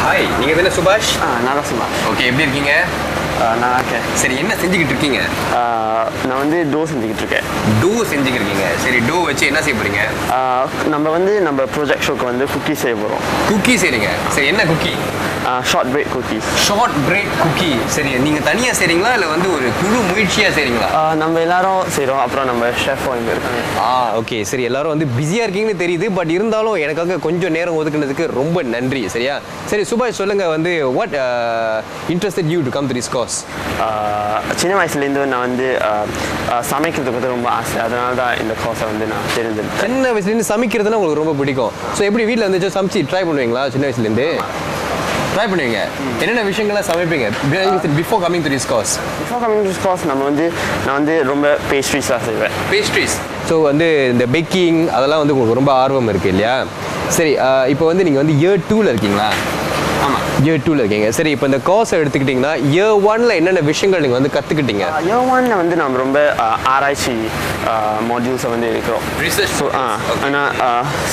Speaker 1: ஹாய், நீங்கள் தானே சுபாஷ்?
Speaker 8: நான் தான் சுபாஷ்.
Speaker 1: ஓகே, எப்படி இருக்கீங்க?
Speaker 8: நான் இருக்கேன்.
Speaker 1: சரி, என்ன செஞ்சுக்கிட்டு இருக்கீங்க?
Speaker 8: நான் வந்து டோ செஞ்சுக்கிட்டு இருக்கேன்.
Speaker 1: டோ செஞ்சுக்கிறீங்க. சரி, டோ வச்சு என்ன செய்ய போகிறீங்க?
Speaker 8: நம்ம ப்ராஜெக்ட் ஷோக்கு வந்து குக்கி செய்ய போகிறோம்.
Speaker 1: குக்கி செய்கிறீங்க. சரி, என்ன cookie?
Speaker 8: Short break cookies.
Speaker 1: Short break cookie. சரி, நீங்கள் தனியாக செய்கிறீங்களா இல்லை வந்து ஒரு குழு முயற்சியாக செய்கிறீங்களா?
Speaker 8: நம்ம எல்லாரும் செய்கிறோம். அப்புறம் நம்ம ஷெஃபும் இங்கே இருக்காங்க.
Speaker 1: ஓகே, சரி, எல்லாரும் வந்து பிஸியாக இருக்கீங்கன்னு தெரியுது. பட் இருந்தாலும் எனக்காக கொஞ்சம் நேரம் ஒதுக்குனதுக்கு ரொம்ப நன்றி. சரியா? சரி சுபாஷ், சொல்லுங்கள் வந்து what interested you to come to this course?
Speaker 8: சின்ன வயசுலேருந்து நான் வந்து சமைக்கிறதுக்கு வந்து ரொம்ப ஆசை. அதனால தான் இந்த கோர்ஸை வந்து நான் தெரிஞ்சுருக்கேன்.
Speaker 1: சின்ன வயசுலேருந்து சமைக்கிறதுனா உங்களுக்கு ரொம்ப பிடிக்கும். ஸோ எப்படி வீட்டில் வந்து சமைச்சு ட்ரை பண்ணுவீங்களா? சின்ன வயசுலேருந்து ட்ரை பண்ணுவீங்க. என்னென்ன விஷயங்கள்லாம் சமைப்பீங்க before coming to this course?
Speaker 8: Before coming to this course நான் வந்து ரொம்ப பேஸ்ட்ரீஸாக செய்வேன்.
Speaker 1: பேஸ்ட்ரீஸ். ஸோ வந்து இந்த பேக்கிங் அதெல்லாம் வந்து உங்களுக்கு ரொம்ப ஆர்வம் இருக்குது இல்லையா? சரி, இப்போ வந்து நீங்கள் வந்து இயர் 2ல் இருக்கீங்களா?
Speaker 8: ஆமாம்,
Speaker 1: இயர் 2ல் இருக்கீங்க. சரி, இப்போ இந்த கோர்ஸை எடுத்துக்கிட்டிங்கன்னா இயர் 1ல் என்னென்ன விஷயங்கள் நீங்கள் வந்து கற்றுக்கிட்டீங்க?
Speaker 8: இயர் 1ல் வந்து நம்ம ரொம்ப ஆராய்ச்சி மாடியூல்ஸை வந்து இருக்கிறோம்.
Speaker 1: ரிசர்ச்.
Speaker 8: ஸோ ஆனால்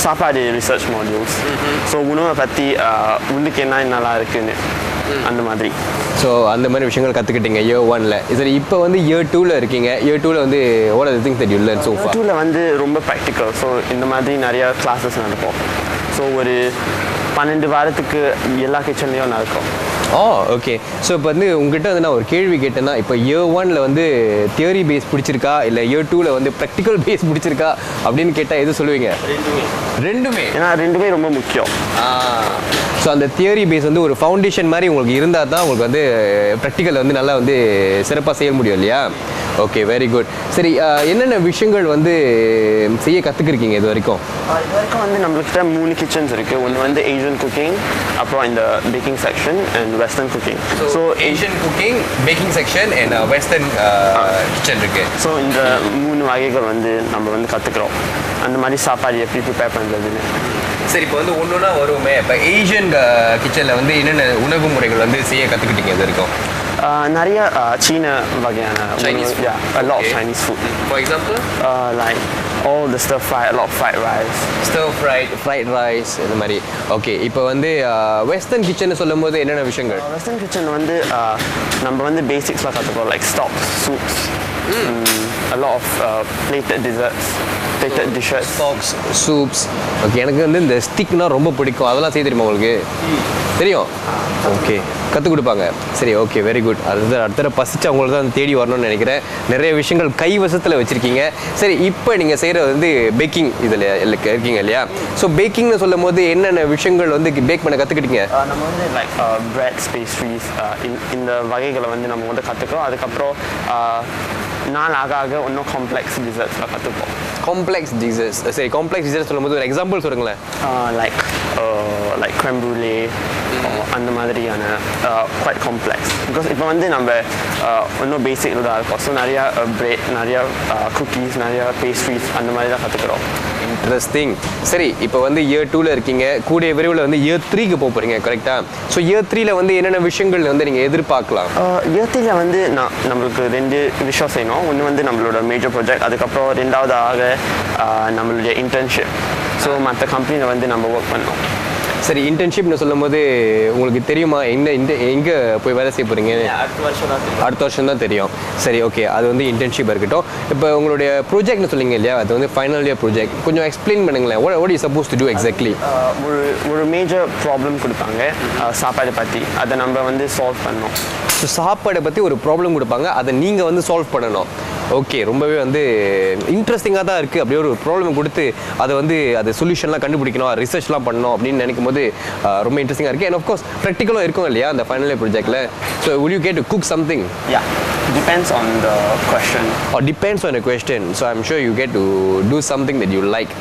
Speaker 8: சாப்பாடு ரிசர்ச் மாடியூல்ஸ். ஸோ உணவை பற்றி உள்ளுக்கு என்னென்னலாம் இருக்குன்னு அந்த மாதிரி.
Speaker 1: ஸோ அந்த மாதிரி விஷயங்கள் கற்றுக்கிட்டீங்க இயர் 1ல். சரி, இப்போ வந்து இயர் 2ல் இருக்கீங்க. இயர் 2ல் வந்து what are the things that you learned so far?
Speaker 8: 2ல் வந்து ரொம்ப ப்ராக்டிக்கல். ஸோ இந்த மாதிரி நிறையா கிளாஸஸ் நடக்கும். ஸோ ஒரு 12 வாரத்துக்கு எல்லா கிச்சன்லேயும் நடக்கும்.
Speaker 1: ஓகே. ஸோ இப்போ வந்து உங்ககிட்ட வந்து நான் ஒரு கேள்வி கேட்டேன்னா, இப்போ இயர் 1ல் வந்து தியரி பேஸ் பிடிச்சிருக்கா இல்லை இயர் 2ல் வந்து ப்ராக்டிக்கல் பேஸ் பிடிச்சிருக்கா அப்படின்னு கேட்டால் எது சொல்லுவீங்க? ரெண்டுமே.
Speaker 8: ஏன்னா ரெண்டுமே ரொம்ப முக்கியம்.
Speaker 1: ஸோ அந்த தியரி பேஸ் வந்து ஒரு ஃபவுண்டேஷன் மாதிரி உங்களுக்கு இருந்தால் தான் உங்களுக்கு வந்து ப்ராக்டிக்கல் வந்து நல்லா வந்து சிறப்பாக செய்ய முடியும் இல்லையா? Okay, very good. சரி, என்னென்ன விஷயங்கள் வந்து செய்ய கற்றுக்கிருக்கீங்க இது வரைக்கும்?
Speaker 8: இது வரைக்கும் வந்து நம்மள்கிட்ட 3 கிச்சன்ஸ் இருக்குது. ஒன்று வந்து ஏஷியன் குக்கிங், அப்புறம் இந்த baking section and western cooking.
Speaker 1: So Asian cooking, baking section and western kitchen இருக்குது.
Speaker 8: ஸோ இந்த 3 வகைகள் வந்து நம்ம வந்து கற்றுக்குறோம். அந்த மாதிரி சாப்பாடு எப்படி ப்ரிப்பேர் பண்ணுறதுன்னு.
Speaker 1: சரி, இப்போ வந்து ஒன்றுனா வருவோமே. இப்போ ஏஷியன் கிச்சனில் வந்து என்னென்ன உணவு முறைகள் வந்து செய்ய கற்றுக்கிட்டீங்க இது வரைக்கும்?
Speaker 8: நிறைய சீன வகையான
Speaker 1: Chinese food.
Speaker 8: Yeah, a lot of Chinese food.
Speaker 1: For example?
Speaker 8: Like all the stir fry, a lot of fried rice.
Speaker 1: Stir fried rice இந்த மாதிரி. ஓகே, இப்போ வந்து வெஸ்டர்ன் கிச்சன் சொல்லும் போது என்னென்ன விஷயங்கள்?
Speaker 8: வெஸ்டர்ன் கிச்சன் வந்து நம்ம வந்து பேசிக்ஸ்லாம் கற்றுப்போம். Like stocks, soups, a lot of plated desserts, plated dishes.
Speaker 1: Stocks, soups. Okay, எனக்கு வந்து இந்த ஸ்டிக்னா ரொம்ப பிடிக்கும். அதெல்லாம் செய்ய தெரியுமா உங்களுக்கு? தெரியும். ஓகே, கற்றுக் கொடுப்பாங்க. சரி, ஓகே, வெரி குட். அடுத்த பசிச்சு அவங்களுக்கு தான் தேடி வரணும்னு நினைக்கிறேன். நிறைய விஷயங்கள் கைவசத்தில் வச்சுருக்கீங்க. சரி, இப்போ நீங்கள் செய்கிறது வந்து பேக்கிங் இதில் இருக்கீங்க இல்லையா? ஸோ பேக்கிங்னு சொல்லும் போது என்னென்ன விஷயங்கள் வந்து பேக் பண்ண கற்றுக்கிட்டீங்க?
Speaker 8: நம்ம வந்து லைக் பிரெட்ஸ், பேஸ்ட்ரீஸ், இந்த வகைகளை வந்து நம்ம வந்து கற்றுக்கிறோம். அதுக்கப்புறம் நாள் ஆக இன்னும் காம்ப்ளெக்ஸ் டிசர்ட்ஸ்லாம் கற்றுப்போம்.
Speaker 1: Complex desserts. சரி, காம்ப்ளெக்ஸ் டிசர்ட்ஸ் சொல்லும்போது ஒரு எக்ஸாம்பிள் சொல்லுங்களேன்.
Speaker 8: லைக் crème brûlée அந்த மாதிரியான quite complex. Because இப்போ வந்து நம்ம இன்னும் பேசிக் தான் இருக்கும். ஸோ நிறையா பிரெட், நிறையா குக்கீஸ், நிறையா பேஸ்ட்ரீஸ் அந்த மாதிரி தான் கற்றுக்குறோம்.
Speaker 1: இன்ட்ரெஸ்டிங். சரி, இப்போ வந்து இயர் 2ல் இருக்கீங்க. கூடிய விரைவில் வந்து இயர் 3க்கு போகிறீங்க, கரெக்டாக? ஸோ இயர் 3ல் வந்து என்னென்ன விஷயங்கள் வந்து நீங்கள் எதிர்பார்க்கலாம்?
Speaker 8: இயர் 3ல் வந்து நம்மளுக்கு 2 விஷயம் செய்யணும். ஒன்று வந்து நம்மளோட மேஜர் ப்ராஜெக்ட், அதுக்கப்புறம் 2வது நம்மளுடைய இன்டர்ன்ஷிப். ஸோ மற்ற கம்பெனியில் வந்து நம்ம ஒர்க் பண்ணோம்.
Speaker 1: சரி இன்டர்ன்ஷிப்னு சொல்லும்போது உங்களுக்கு தெரியுமா எங்கே போய் வேலை செய்ய போகிறீங்க? அடுத்த வருஷம் தான் தெரியும். சரி ஓகே, அது வந்து இன்டர்ன்ஷிப் இருக்கட்டும். இப்போ உங்களுடைய ப்ராஜெக்ட்னு சொன்னீங்க இல்லையா, அது வந்து ஃபைனல் இயர் ப்ராஜெக்ட், கொஞ்சம் எக்ஸ்பிளைன் பண்ணுங்களேன். what you supposed to do exactly?
Speaker 8: ஒரு மேஜர் ப்ராப்ளம் கொடுப்பாங்க சாப்பாடு பற்றி, அதை நம்ம வந்து சால்வ் பண்ணோம்.
Speaker 1: ஸோ சாப்பாடை பற்றி ஒரு ப்ராப்ளம் கொடுப்பாங்க, அதை நீங்கள் வந்து சால்வ் பண்ணணும். ஓகே, ரொம்பவே வந்து இன்ட்ரெஸ்டிங்காக தான் இருக்குது. அப்படியே ஒரு ப்ராப்ளம் கொடுத்து அதை வந்து அது சொல்யூஷன்லாம் கண்டுபிடிக்கணும், ரிசர்ச்லாம் பண்ணணும் அப்படின்னு நினைக்கும் போது ரொம்ப இன்ட்ரெஸ்டிங்காக இருக்குது. அண்ட் ஆஃப்கோர்ஸ் ப்ராக்டிக்கலும் இருக்கும் இல்லையா அந்த ஃபைனல் இயர் ப்ராஜெக்ட்டில். So will you get to cook something?
Speaker 8: Yeah, depends on the question.
Speaker 1: Or depends on the question. So I'm sure you get to do something that you like.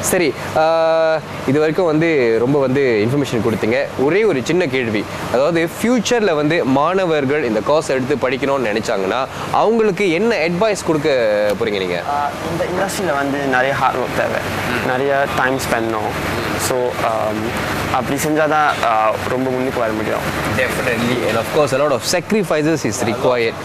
Speaker 1: சரி, இது வரைக்கும் வந்து ரொம்ப வந்து இன்ஃபர்மேஷன் கொடுத்தீங்க. ஒரே ஒரு சின்ன கேள்வி, அதாவது ஃப்யூச்சரில் வந்து மாணவர்கள் இந்த கோர்ஸ் எடுத்து படிக்கணும்னு நினச்சாங்கன்னா அவங்களுக்கு என்ன அட்வைஸ் கொடுக்க போகிறீங்க நீங்கள்?
Speaker 8: இந்த இண்டஸ்ட்ரியில் வந்து நிறைய ஹார்ட் ஒர்க் தேவை, நிறைய டைம் ஸ்பெண்ட் பண்ணணும். ஸோ அப்படி செஞ்சால் தான் ரொம்ப முன்னுக்கு வர முடியும்.
Speaker 1: Definitely, and of course a lot of sacrifices is required.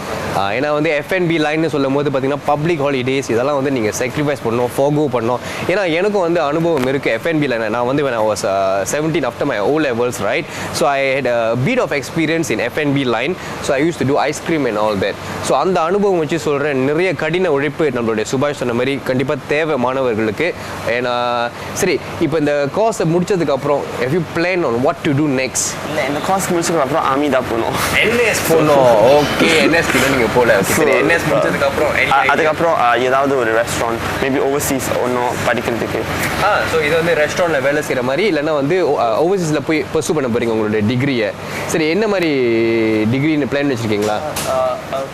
Speaker 1: ஏன்னா வந்து F&B லைன்னு சொல்லும் போது பார்த்தீங்கன்னா பப்ளிக் ஹாலிடேஸ் இதெல்லாம் வந்து நீங்கள் sacrifice பண்ணணும், forgo பண்ணணும். ஏன்னா எனக்கும் வந்து அனுபவம் இருக்குது F&B லைன். நான் வந்து when I was 17 after my O levels, right? So I had a bit of experience in F&B line. So I used to do ice cream and all that. So அந்த அனுபவம் வச்சு சொல்கிறேன், நிறைய கடின உழைப்பு நம்மளுடைய சுபாஷ் சொன்ன மாதிரி கண்டிப்பாக தேவை மாணவர்களுக்கு. ஏன்னா சரி, இப்போ இந்த கோர்ஸை முடிச்சதுக்கப்புறம் have you planned on what to do next?
Speaker 8: இல்லை, இந்த கோர்ஸ் முடிச்சதுக்கப்புறம் ஆர்மி தான் போகணும்.
Speaker 1: NS போகணும். ஓகே, NS கூட நீங்கள் போகல. சரி, NS முடிச்சதுக்கப்புறம்
Speaker 8: அதுக்கப்புறம் ஏதாவது ஒரு ரெஸ்டாரண்ட், மேபி ஓவர்சீஸ் ஒன்றும் படிக்கிறதுக்கு.
Speaker 1: ஸோ இது வந்து ரெஸ்டாரண்ட்டில் வேலை செய்கிற மாதிரி, இல்லைன்னா வந்து ஓவர்சீஸில் போய் பர்சூ பண்ண போகிறீங்க உங்களுடைய டிகிரியை. சரி, என்ன மாதிரி டிகிரின்னு பிளான் வச்சுருக்கீங்களா?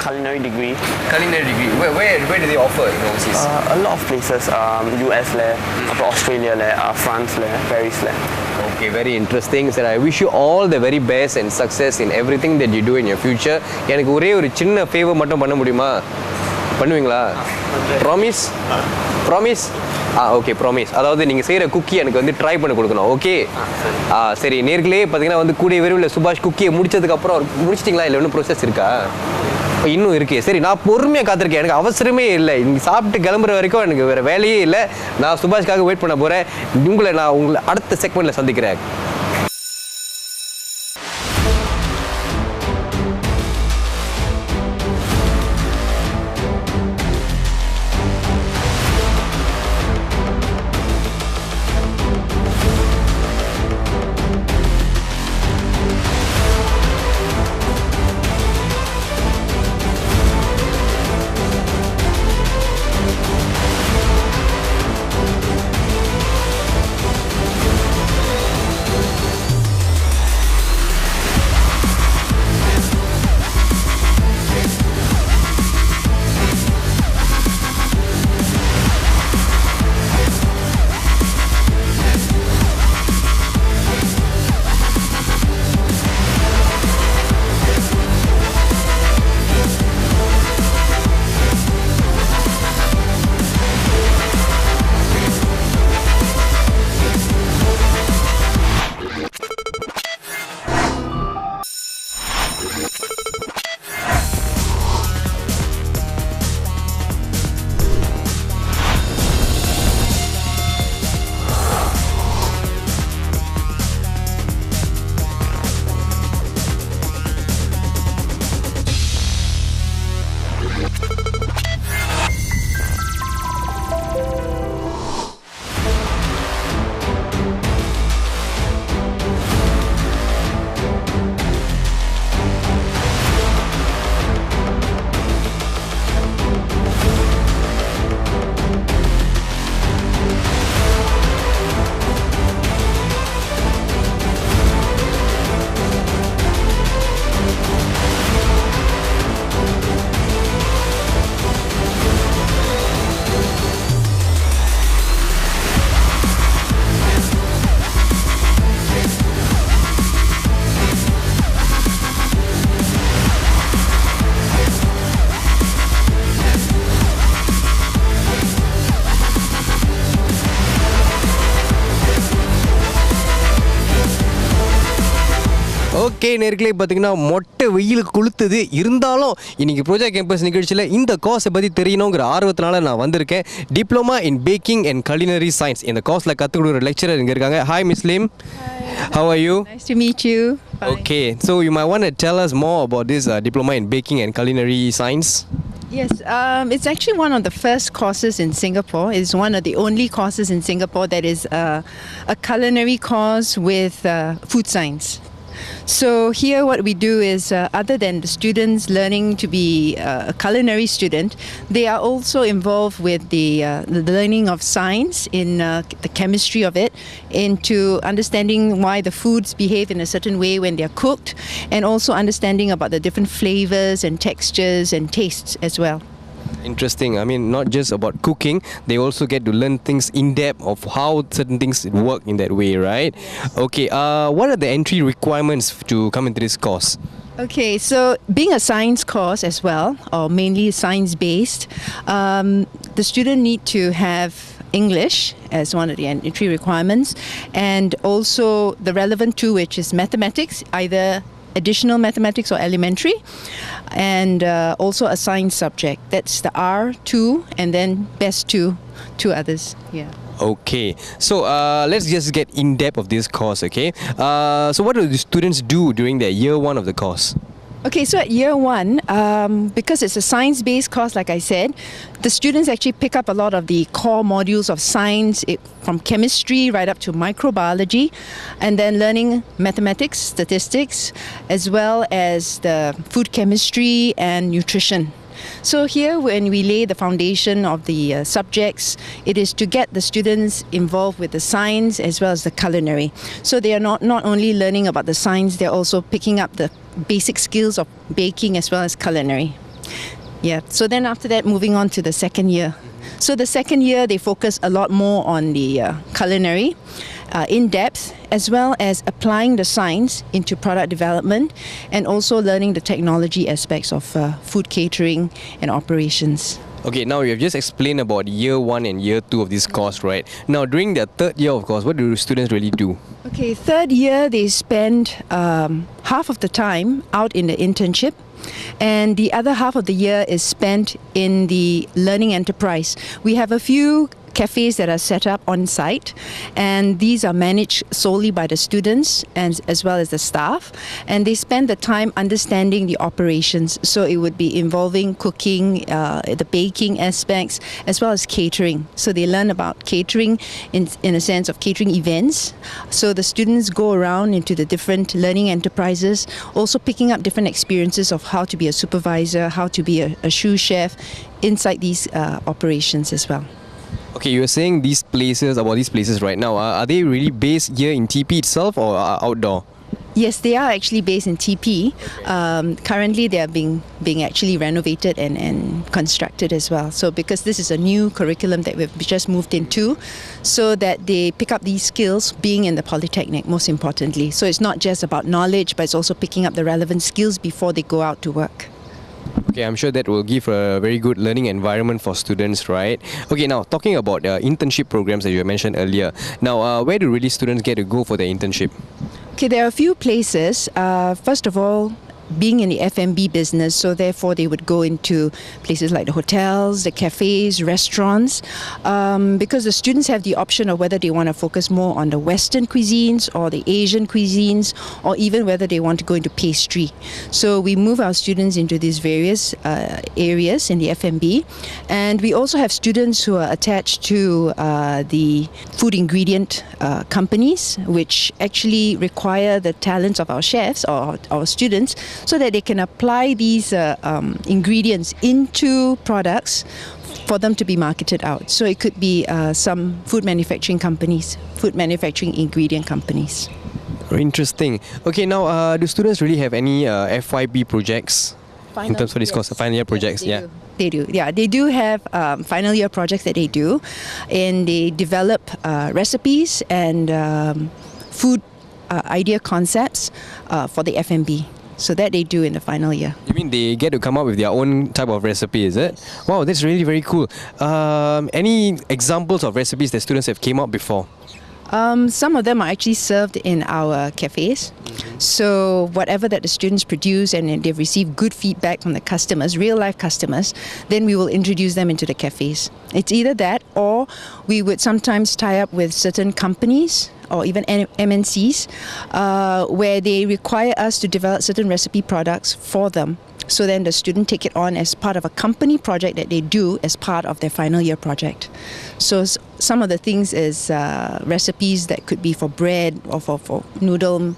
Speaker 8: culinary degree.
Speaker 1: Culinary degree. Where do they offer in overseas?
Speaker 8: A lot of places. US ல, அப்புறம் ஆஸ்திரேலியாவில், ஃப்ரான்ஸில், பாரிஸில்.
Speaker 1: Okay, very interesting. Sir, I wish you all the very best and success in everything that you do in your future. எனக்கு ஒரே ஒரு சின்ன favour மட்டும் பண்ண முடியுமா? பண்ணுவீங்களா? ப்ராமிஸ்? ப்ராமிஸ்? Okay, promise. அதாவது நீங்கள் செய்கிற குக்கி எனக்கு வந்து ட்ரை பண்ணி கொடுக்கணும். ஓகே, சரி. நேர்களே பார்த்தீங்கன்னா வந்து கூடிய விரைவில் சுபாஷ் குக்கியை முடிச்சதுக்கப்புறம் முடிச்சிட்டிங்களா, இல்லை இன்னும் ப்ரோசஸ் இருக்கா? இன்னும் இருக்கு. சரி, நான் பொறுமையாக காத்திருக்கேன், எனக்கு அவசரமே இல்லை. இங்கே சாப்பிட்டு கிளம்புற வரைக்கும் எனக்கு வேறு வேலையே இல்லை. நான் சுபாஷ்காக வெயிட் பண்ண போகிறேன். உங்களை அடுத்த செக்மெண்ட்டில் சந்திக்கிறேன். ஓகே நேர்களே பார்த்தீங்கன்னா மொட்டை வெயில் கொளுத்துது இருந்தாலும் இன்னைக்கு ப்ரோஜெக்ட் கேம்பஸ் நிகழ்ச்சியில் இந்த கோர்ஸை பற்றி தெரியணுங்கிற ஆர்வத்தினால நான் வந்திருக்கேன். Diploma in baking and culinary science இந்த கோர்ஸில் கற்றுக் கொடுக்குற லெக்சரர் இங்கே இருக்காங்க. Hi miss Lim, how are you?
Speaker 9: Nice to meet you. Bye.
Speaker 1: Okay, so you might want to tell us more about this diploma in baking and culinary science.
Speaker 9: Yes, it's actually one of the first courses in Singapore. It's one of the only courses in Singapore that is a culinary course with food science. So here what we do is other than the students learning to be a culinary student, they are also involved with the learning of science in the chemistry of it, into understanding why the foods behave in a certain way when they are cooked, and also understanding about the different flavors and textures and tastes as well.
Speaker 1: Interesting. I mean, not just about cooking, they also get to learn things in depth of how certain things work in that way, right? Okay, what are the entry requirements to come into this course?
Speaker 9: Okay, so being a science course as well, or mainly science-based, the student need to have English as one of the entry requirements, and also the relevant two, which is mathematics, either additional mathematics or elementary, and also a science subject. That's the R2, and then best two others. Yeah.
Speaker 1: Okay, so let's just get in depth of this course, okay? So what do the students do during their year one of the course?
Speaker 9: Okay, so at year one, because it's a science-based course, like I said, the students actually pick up a lot of the core modules of science, from chemistry right up to microbiology, and then learning mathematics, statistics, as well as the food chemistry and nutrition. So here, when we lay the foundation of the subjects, it is to get the students involved with the science as well as the culinary. So they are not only learning about the science, they're also picking up the basic skills of baking as well as culinary. Yeah, so then after that, moving on to the second year. So the second year, they focus a lot more on the culinary, in depth, as well as applying the science into product development, and also learning the technology aspects of food catering and operations.
Speaker 1: Okay, now you have just explained about year one and year two of this course, right? Now, during the third year of course, what do students really do?
Speaker 9: Okay, third year, they spend half of the time out in the internship, and the other half of the year is spent in the learning enterprise. We have a few cafes that are set up on site, and these are managed solely by the students and as well as the staff, and they spend the time understanding the operations. So it would be involving cooking, the baking aspects, as well as catering. So they learn about catering in a sense of catering events. So the students go around into the different learning enterprises, also picking up different experiences of how to be a supervisor, how to be a sous chef inside these operations as well.
Speaker 1: Okay, you were saying these places right now. Are they really based here in TP itself or outdoor?
Speaker 9: Yes, they are actually based in TP. Currently, they are being actually renovated and constructed as well. So because this is a new curriculum that we've just moved into, so that they pick up these skills being in the Polytechnic, most importantly. So it's not just about knowledge, but it's also picking up the relevant skills before they go out to work.
Speaker 1: Okay, I'm sure that will give a very good learning environment for students, right? Okay, now talking about internship programs that you mentioned earlier. Now, where do really students get to go for their internship?
Speaker 9: Okay, there are a few places. First of all, being in the F&B business, so therefore they would go into places like the hotels, the cafes, restaurants, because the students have the option of whether they want to focus more on the Western cuisines or the Asian cuisines, or even whether they want to go into pastry. So we move our students into these various areas in the F&B, and we also have students who are attached to the food ingredient companies, which actually require the talents of our chefs or our students, so that they can apply these ingredients into products for them to be marketed out. So it could be some food manufacturing companies, food manufacturing ingredient companies.
Speaker 1: Very interesting. Okay, now do students really have any FYP projects in terms of this course, final year projects?
Speaker 9: Yes, they do. Yeah, they do have final year projects that they do, and they develop recipes and food idea concepts for the F&B. So that they do in the final year.
Speaker 1: You mean they get to come up with their own type of recipe, is it? Wow, that's really very cool. Any examples of recipes that students have came up before?
Speaker 9: Some of them are actually served in our cafes. So whatever that the students produce and they've received good feedback from the customers, real life customers, then we will introduce them into the cafes. It's either that or we would sometimes tie up with certain companies or even MNCs where they require us to develop certain recipe products for them. So then the student take it on as part of a company project that they do as part of their final year project. So some of the things is recipes that could be for bread or for noodle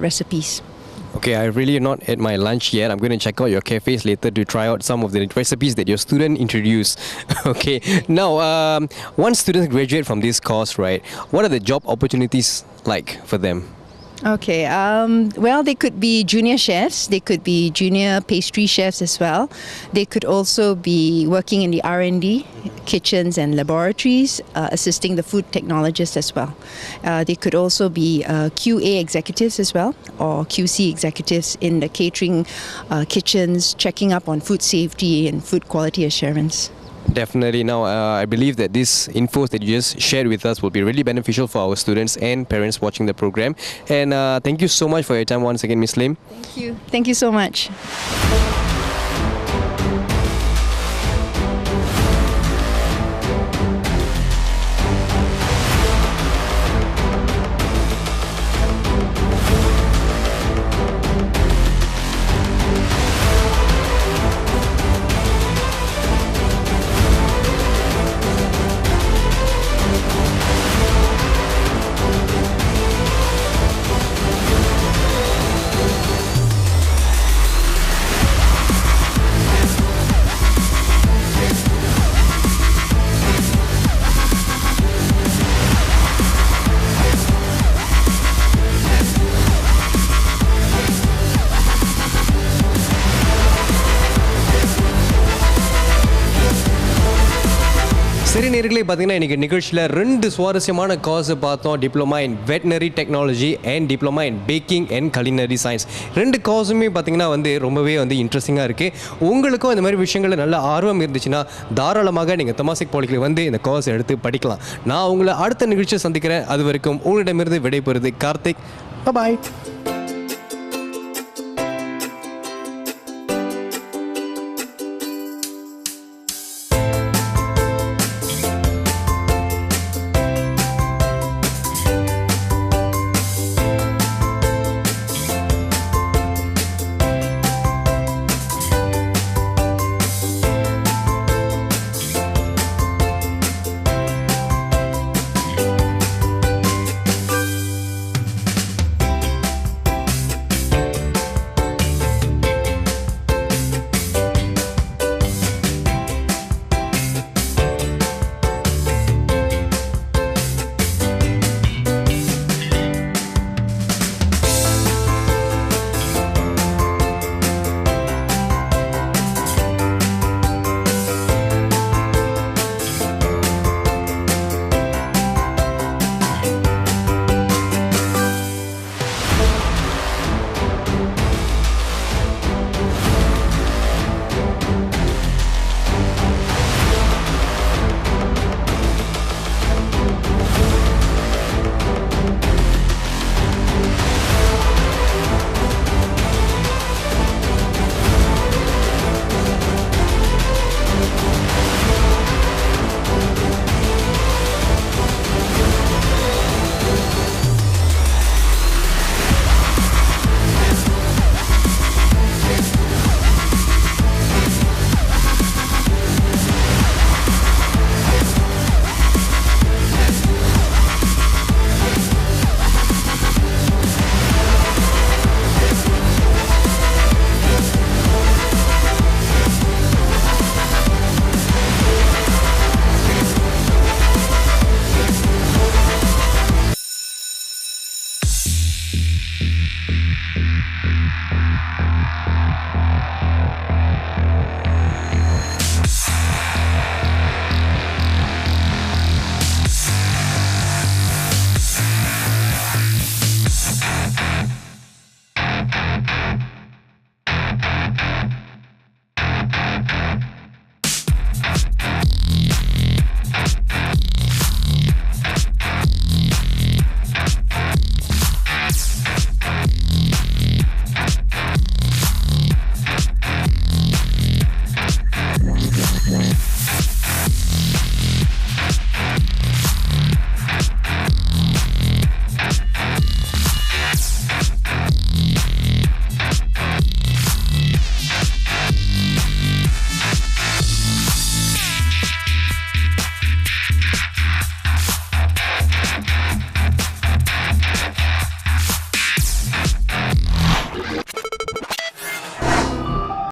Speaker 9: recipes.
Speaker 1: Okay, I really not at my lunch yet. I'm going to check out your cafes later to try out some of the recipes that your student introduced. Okay, now once students graduate from this course, right, what are the job opportunities like for them?
Speaker 9: Okay, well, they could be junior chefs, they could be junior pastry chefs as well. They could also be working in the R&D, kitchens and laboratories, assisting the food technologists as well. They could also be QA executives as well, or QC executives in the catering kitchens, checking up on food safety and food quality assurance.
Speaker 1: Definitely. Now, I believe that this info that you just shared with us will be really beneficial for our students and parents watching the program. And thank you so much for your time once again, Miss Lim.
Speaker 9: Thank you. Thank you so much.
Speaker 1: சரி நேர்களே, பார்த்தீங்கன்னா இன்றைக்கி நிகழ்ச்சியில் 2 சுவாரஸ்யமான கோர்ஸை பார்த்தோம். Diploma in veterinary technology and diploma in baking and culinary science. 2 கோர்ஸுமே பார்த்தீங்கன்னா ரொம்பவே இன்ட்ரெஸ்டிங்காக இருக்குது. உங்களுக்கும் இந்த மாதிரி விஷயங்களில் நல்ல ஆர்வம் இருந்துச்சுன்னா தாராளமாக நீங்கள் தெமாசெக் பாலியில் இந்த கோர்ஸ் எடுத்து படிக்கலாம். நான் உங்களை அடுத்த நிகழ்ச்சியை சந்திக்கிறேன். அது வரைக்கும் உங்களிடமிருந்து விடைபெறுது கார்த்திக். பாய்.